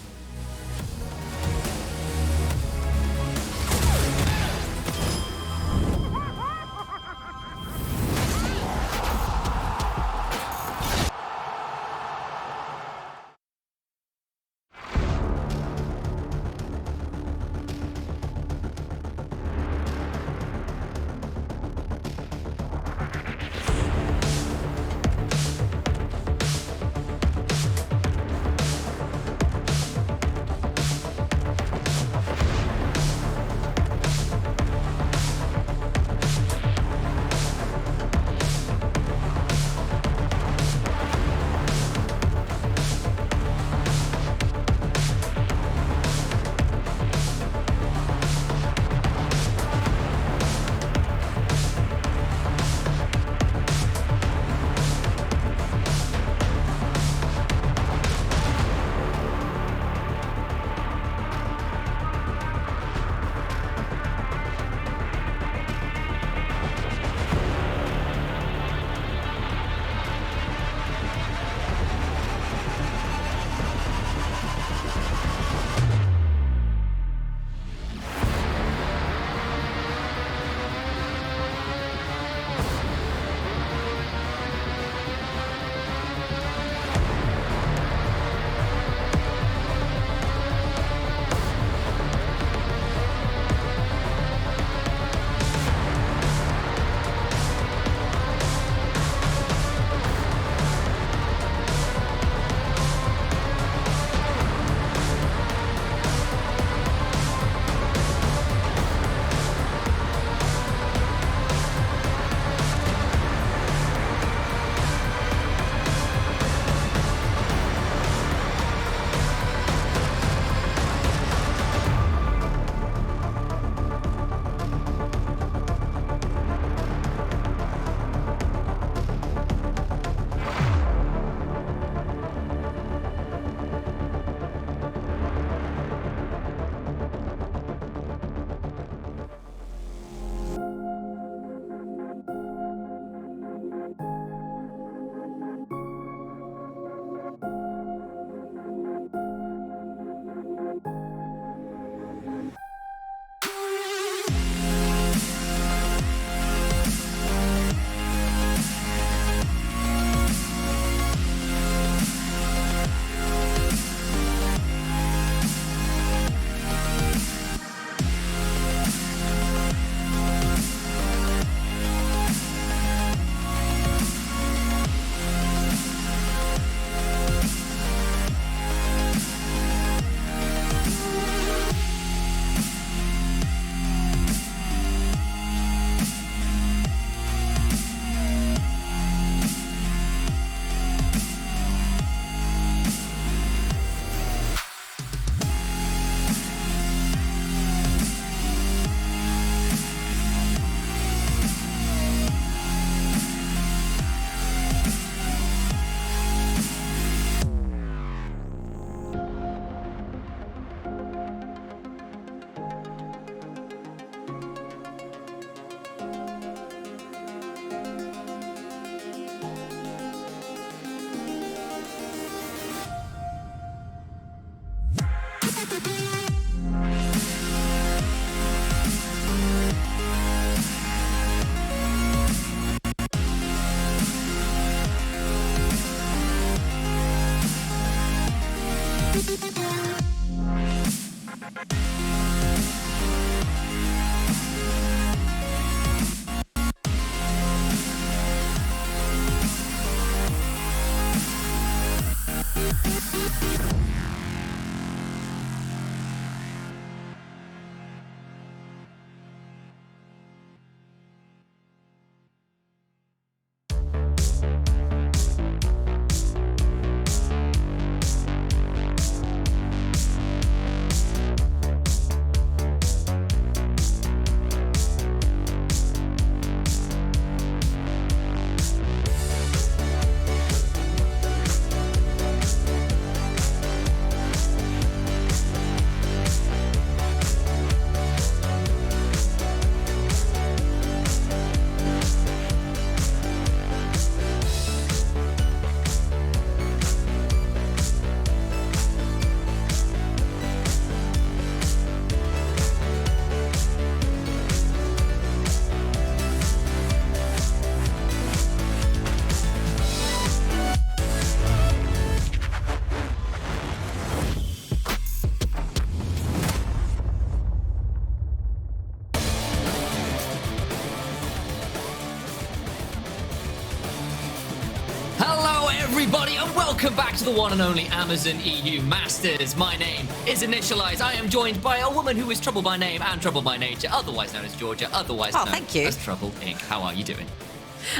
everybody, and welcome back to the one and only Amazon EU Masters. My name is Initialize. I am joined by a woman who is Trouble by name and Trouble by nature, otherwoise known as Georgia, otherwise known as Trouble Inc. How are you doing?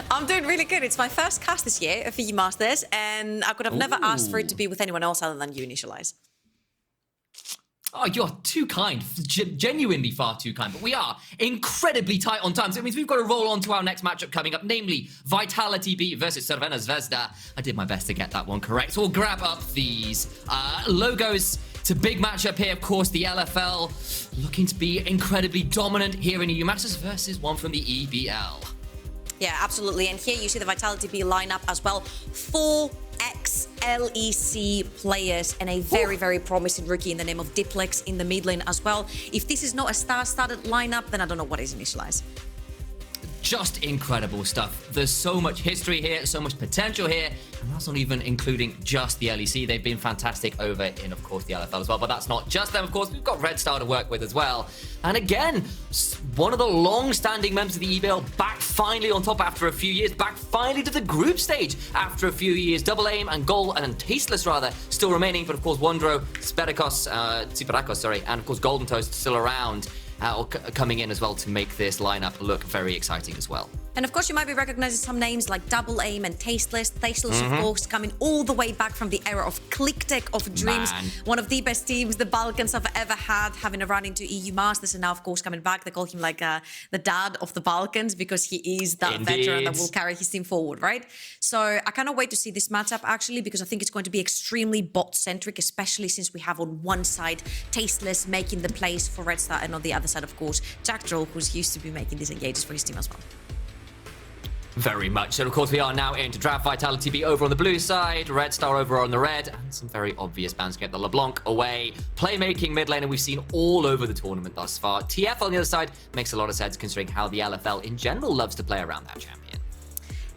I'm doing really good. It's my first cast this year for EU Masters, and I could have never asked for it to be with anyone else other than you, Initialize. Oh, you're too kind. Genuinely far too kind. But we are incredibly tight on time. So it means we've got to roll on to our next matchup coming up, namely Vitality B versus Crvena Zvezda. I did my best to get that one correct. So we'll grab up these logos. It's a big matchup here, of course. The LFL looking to be incredibly dominant here in EU Masters versus one from the EBL. Yeah, absolutely. And here you see the Vitality B lineup as well. 4 ex-LEC players and a very, very promising rookie in the name of Diplex in the mid lane as well. If this is not a star-studded lineup, then I don't know what is. Initialize. Just incredible stuff. There's so much history here, so much potential here, and that's not even including just the LEC. They've been fantastic over in, of course, the LFL as well, but that's not just them, of course. We've got Red Star to work with as well. And again, one of the long-standing members of the EBL back finally on top after a few years, back finally to the group stage after a few years. Double Aim and Goal, and Tasteless rather, still remaining, but of course, Wondro, Sperakos, and of course, Golden Toast still around. Coming in as well to make this lineup look very exciting as well. And of course, you might be recognizing some names like Double Aim and Tasteless. Tasteless, of course, coming all the way back from the era of ClickTech of Dreams, one of the best teams the Balkans have ever had, having a run into EU Masters, and now, of course, coming back. They call him like the dad of the Balkans because he is that veteran that will carry his team forward, right? So I cannot wait to see this matchup, actually, because I think it's going to be extremely bot-centric, especially since we have on one side Tasteless making the plays for Red Star, and on the other side, of course, Jack Droll, who's used to be making these engages for his team as well. Very much. So, of course, we are now in to draft Vitality B over on the blue side, Red Star over on the red, and some very obvious bans. Get the LeBlanc away. Playmaking mid lane, and we've seen all over the tournament thus far. TF on the other side makes a lot of sense considering how the LFL in general loves to play around that champion.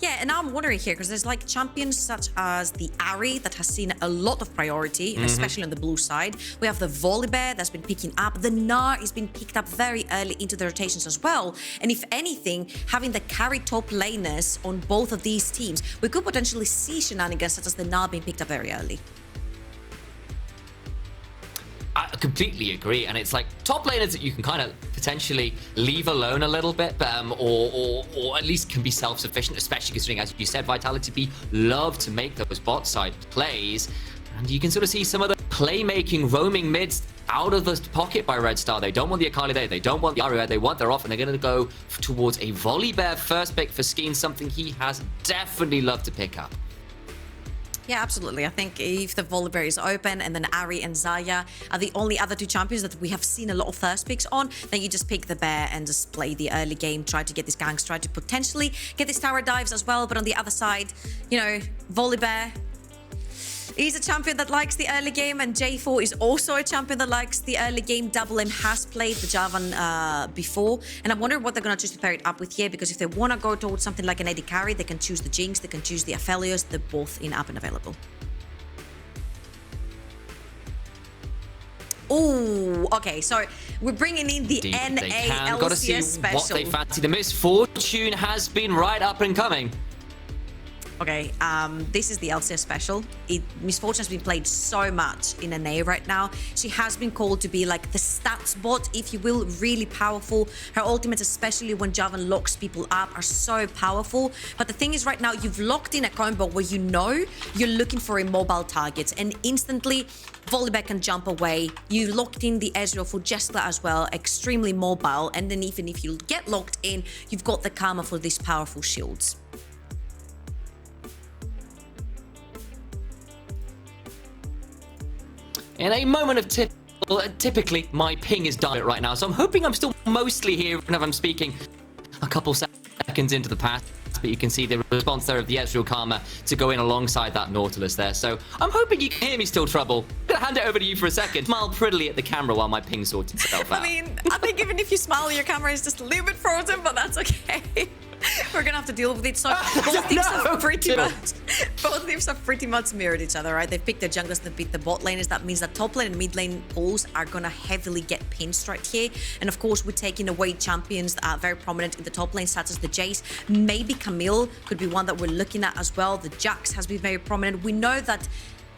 Yeah, and now I'm wondering here, because there's like champions such as the Ari that has seen a lot of priority, especially on the blue side. We have the Volibear that's been picking up. The Gnar has been picked up very early into the rotations as well. And if anything, having the carry top laners on both of these teams, we could potentially see shenanigans such as the Gnar being picked up very early. I completely agree, and it's like top laners that you can kind of potentially leave alone a little bit, or at least can be self-sufficient, especially considering, as you said, Vitality B love to make those bot side plays, and you can sort of see some of the playmaking roaming mids out of the pocket by Red Star. They don't want the Akali there, they don't want the Aria, they want their off, and they're going to go towards a Volibear first pick for Skeen, something he has definitely loved to pick up. Yeah, absolutely. I think if the Volibear is open and then Ari and Zaya are the only other two champions that we have seen a lot of first picks on, then you just pick the bear and just play the early game, try to get these ganks, try to potentially get these tower dives as well. But on the other side, you know, Volibear, he's a champion that likes the early game, and J4 is also a champion that likes the early game. Double M has played the Javan before, and I'm wondering what they're going to choose to pair it up with here, because if they want to go towards something like an AD carry, they can choose the Jinx, they can choose the Aphelios. They're both in up and available. Oh, okay, so we're bringing in the NA Got to see special. What they fancy. The Misfortune has been right up and coming. Okay, this is the LCS special. Misfortune has been played so much in NA right now. She has been called to be like the stats bot, if you will, really powerful. Her ultimates, especially when Javan locks people up, are so powerful. But the thing is, right now, you've locked in a combo where you know you're looking for a mobile target, and instantly Volibear can jump away. You locked in the Ezreal for Jeskla as well, extremely mobile. And then even if you get locked in, you've got the Karma for these powerful shields. In a moment of typically my ping is dying right now, so I'm hoping I'm still mostly here when I'm speaking a couple seconds into the pass, but you can see the response there of the Ezreal Karma to go in alongside that Nautilus there. So I'm hoping you can hear me still, Trouble. I'm gonna hand it over to you for a second. Smile prettily at the camera while my ping sorts itself out. I mean, I think even if you smile, your camera is just a little bit frozen, but that's okay. We're gonna have to deal with it. So both teams have pretty much mirrored each other, right? They've picked their junglers to beat the bot laners. That means that top lane and mid lane pools are gonna heavily get pinched right here. And of course, we're taking away champions that are very prominent in the top lane, such as the Jace. Maybe Camille could be one that we're looking at as well. The Jax has been very prominent. We know that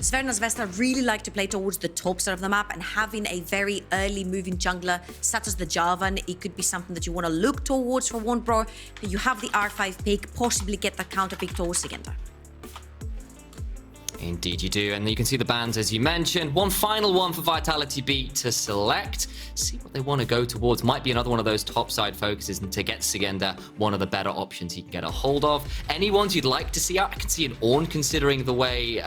Svernas Vesta really like to play towards the top side of the map, and having a very early moving jungler such as the Jarvan, it could be something that you want to look towards for one bro. You have the R5 pick, possibly get that counter pick towards Sigenda. Indeed you do, and you can see the bans as you mentioned. One final one for Vitality B to select. See what they want to go towards. Might be another one of those top side focuses, and to get Sigenda, one of the better options he can get a hold of. Any ones you'd like to see out? I can see an Ornn considering the way,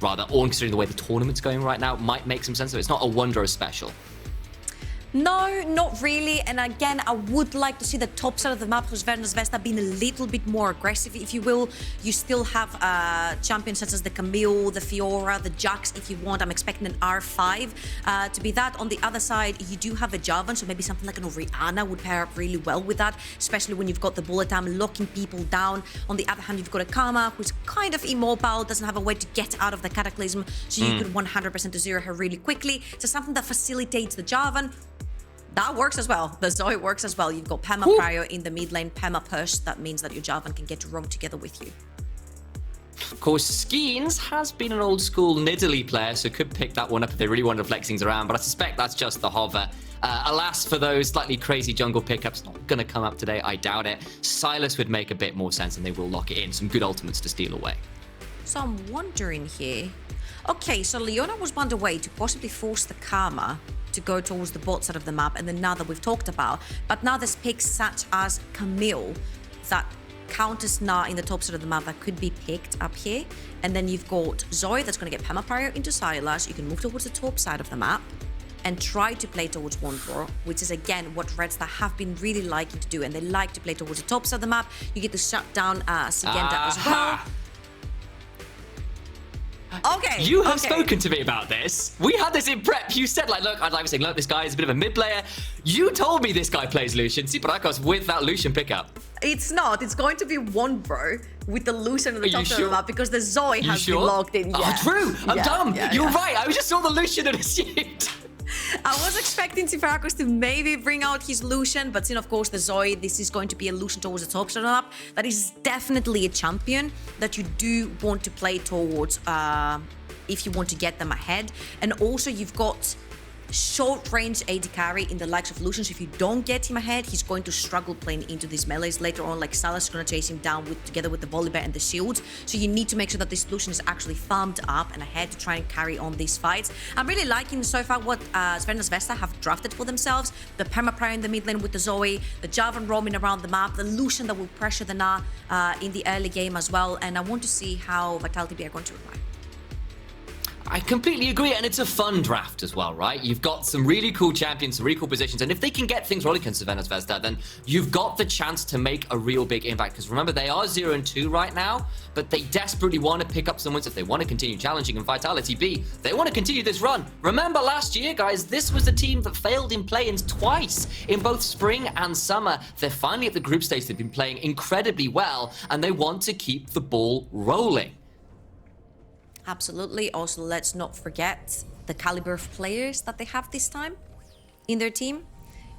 Ornn considering the way the tournament's going right now, might make some sense. So it's not a Wonder special. No, not really. And again, I would like to see the top side of the map for Svernas Vesta being a little bit more aggressive, if you will. You still have champions such as the Camille, the Fiora, the Jax, if you want. I'm expecting an R5 to be that. On the other side, you do have a Jarvan, so maybe something like an Orianna would pair up really well with that, especially when you've got the bullet time locking people down. On the other hand, you've got a Karma, who's kind of immobile, doesn't have a way to get out of the Cataclysm, so you could 100% zero her really quickly. So something that facilitates the Jarvan, that works as well. The Zoe works as well. You've got Pema Prio in the mid lane, Pema push. That means that your Jarvan can get to roam together with you. Of course, Skeens has been an old school Nidalee player, so could pick that one up if they really wanted to flex things around, but I suspect that's just the hover. Alas, for those slightly crazy jungle pickups, not going to come up today, I doubt it. Sylas would make a bit more sense, and they will lock it in. Some good ultimates to steal away. So I'm wondering here. Okay, so Leona was one way to possibly force the Karma to go towards the bot side of the map, and then now that we've talked about, but now there's picks such as Camille that counters Na in the top side of the map that could be picked up here, and then you've got Zoe that's going to get Pemapario into Sylas. You can move towards the top side of the map and try to play towards Wondro, which is again what Red Star have been really liking to do, and they like to play towards the top side of the map. You get to shut down Sigenda as well. Okay. You have spoken to me about this. We had this in prep. You said, like, look, I'd like to say, look, this guy is a bit of a mid player. You told me this guy plays Lucian. Siparakos with that Lucian pickup. It's not. It's going to be Wondro with the Lucian on the top of the map because the Zoe has been logged in. Yeah. Oh, true. I'm dumb. You're right. I just saw the Lucian and assumed. I was expecting Siparakos to maybe bring out his Lucian, but then of course the Zoe, this is going to be a Lucian towards the top side of the map. That is definitely a champion that you do want to play towards if you want to get them ahead. And also you've got short range AD carry in the likes of Lucian, so if you don't get him ahead, he's going to struggle playing into these melees later on. Like Sylas is going to chase him down together with the Volibear and the shields, so you need to make sure that this Lucian is actually farmed up and ahead to try and carry on these fights. I'm really liking so far what Svernas Vesta have drafted for themselves. The Permaprior in the mid lane with the Zoe, the Jarvan roaming around the map, the Lucian that will pressure the Na in the early game as well, and I want to see how Vitality B are going to reply. I completely agree, and it's a fun draft as well, right? You've got some really cool champions, some really cool positions, and if they can get things rolling against Svernas Vesta, then you've got the chance to make a real big impact. Because remember, they are 0-2 right now, but they desperately want to pick up some wins if they want to continue challenging. And Vitality B, they want to continue this run. Remember last year, guys, this was a team that failed in play-ins twice in both spring and summer. They're finally at the group stage. They've been playing incredibly well, and they want to keep the ball rolling. Absolutely. Also, let's not forget the caliber of players that they have this time in their team.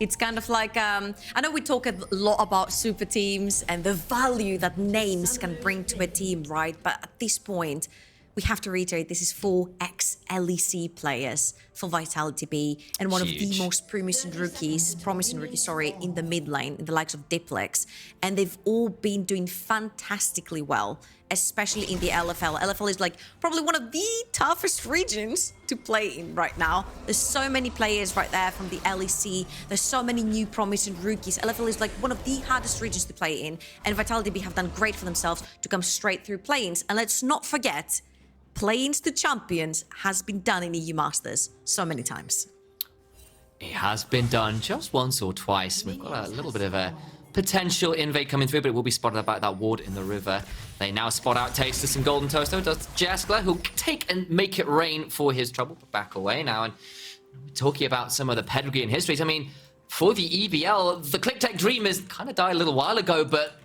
It's kind of like, I know we talk a lot about super teams and the value that names can bring to a team, right? But at this point, we have to reiterate, this is 4 ex-LEC players for Vitality B and one of the most promising rookies, in the mid lane, in the likes of Diplex. And they've all been doing fantastically well, especially in the LFL. LFL is like probably one of the toughest regions to play in right now. There's so many players right there from the LEC. There's so many new promising rookies. LFL is like one of the hardest regions to play in. And Vitality B have done great for themselves to come straight through play-ins. And let's not forget, play-ins to champions has been done in EU Masters so many times. It has been done just once or twice. We've got a little bit of a potential invade coming through, but it will be spotted about that ward in the river. They now spot out Tasteless and Golden Toaster. Does Jeskla, who'll take and make it rain for his trouble, but back away now. And we're talking about some of the pedigree and histories. I mean, for the EBL, the Click Tech dream has kind of died a little while ago, but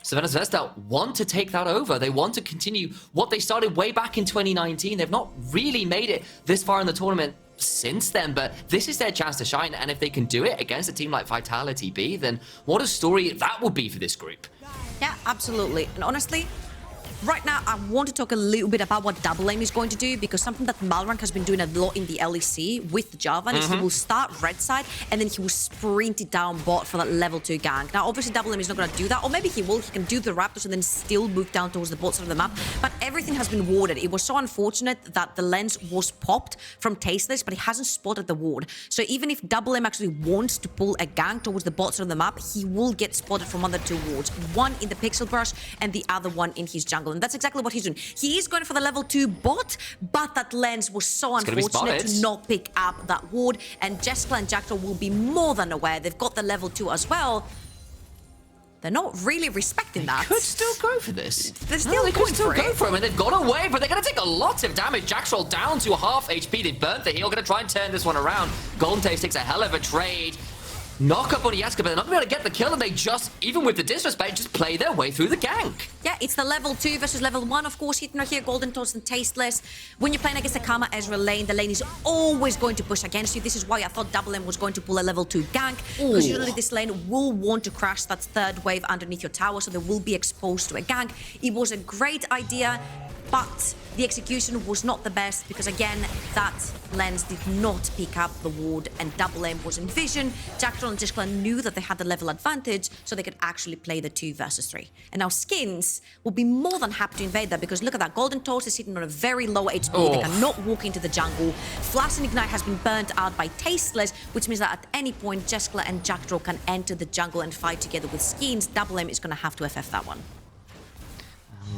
Savannah Zvezda want to take that over. They want to continue what they started way back in 2019. They've not really made it this far in the tournament since then, but this is their chance to shine. And if they can do it against a team like Vitality B, then what a story that would be for this group. Yeah, absolutely. And honestly, right now, I want to talk a little bit about what Double Aim is going to do, because something that Malrank has been doing a lot in the LEC with Javan is he will start red side and then he will sprint it down bot for that level 2 gank. Now, obviously, Double Aim is not going to do that, or maybe he will. He can do the Raptors and then still move down towards the bot side of the map, but everything has been warded. It was so unfortunate that the lens was popped from Tasteless, but he hasn't spotted the ward. So even if Double Aim actually wants to pull a gank towards the bot side of the map, he will get spotted from one of the 2 wards, one in the Pixel Brush and the other one in his jungle. And that's exactly what he's doing. He is going for the level 2 bot, but that lens was so unfortunate to not pick up that ward. And Jessica and Jackdaw will be more than aware. They've got the level 2 as well. They're not really respecting that. Could still go for this. They're still they going could still for go it. for him, and they've got away, but they're going to take a lot of damage. Jackdaw down to half HP. They've burnt the heal. Going to try and turn this one around. Golden Taste takes a hell of a trade. Knock up on Yaska, but they're not going to be able to get the kill, and they just, even with the disrespect, just play their way through the gank. Yeah, it's the level 2 versus level 1, of course. Hitting here, Golden Toast and Tasteless. When you're playing against a Karma Ezreal lane, the lane is always going to push against you. This is why I thought Double M was going to pull a level 2 gank, because usually this lane will want to crash that 3rd wave underneath your tower, so they will be exposed to a gank. It was a great idea, but the execution was not the best, because again, that lens did not pick up the ward, and Double Aim was in vision. Jackdaw and Jishkla knew that they had the level advantage, so they could actually play the 2 versus 3. And now Skins will be more than happy to invade that, because look at that, Golden Toast is sitting on a very low HP. They cannot walk into the jungle. Flash and Ignite has been burnt out by Tasteless, which means that at any point, Jeskla and Jackdaw can enter the jungle and fight together with Skins. Double Aim is going to have to FF that one.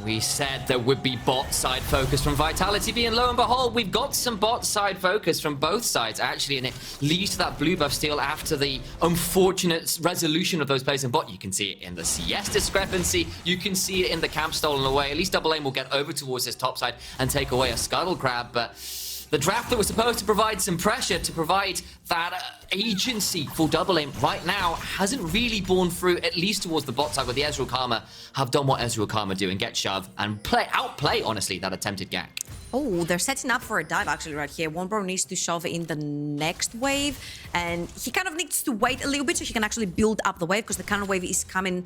We said there would be bot side focus from Vitality B, and lo and behold, we've got some bot side focus from both sides, actually, and it leads to that blue buff steal after the unfortunate resolution of those plays in bot. You can see it in the CS discrepancy, you can see it in the camp stolen away. At least Double Aim will get over towards this top side and take away a Scuttle Crab, but the draft that was supposed to provide some pressure, to provide that agency for Double Aim right now hasn't really borne through, at least towards the bot side, where the Ezreal Karma have done what Ezreal Karma do and get shove and outplay, honestly, that attempted gank. Oh, they're setting up for a dive actually right here. One needs to shove in the next wave, and he kind of needs to wait a little bit so he can actually build up the wave, because the counter wave is coming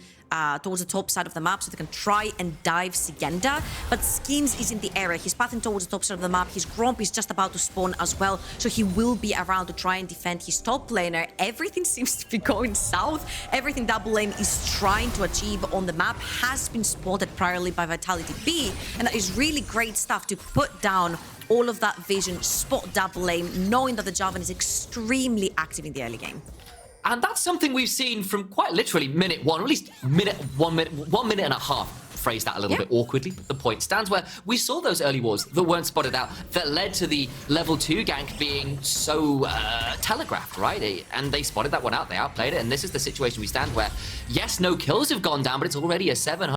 towards the top side of the map, so they can try and dive Sigenda. But Skins is in the area. He's pathing towards the top side of the map. His Gromp is just about to spawn as well, so he will be around to try and defend his top laner. Everything seems to be going south. Everything Double Aim is trying to achieve on the map has been spotted priorly by Vitality B, and that is really great stuff to put down all of that vision, spot Double Aim, knowing that the Javan is extremely active in the early game. And that's something we've seen from quite literally minute 1, or at least 1 minute and a half. Phrase that a little bit awkwardly, but the point stands, where we saw those early wars that weren't spotted out, that led to the level 2 gank being so telegraphed, right? And they spotted that one out, they outplayed it, and this is the situation we stand where, yes, no kills have gone down, but it's already a 700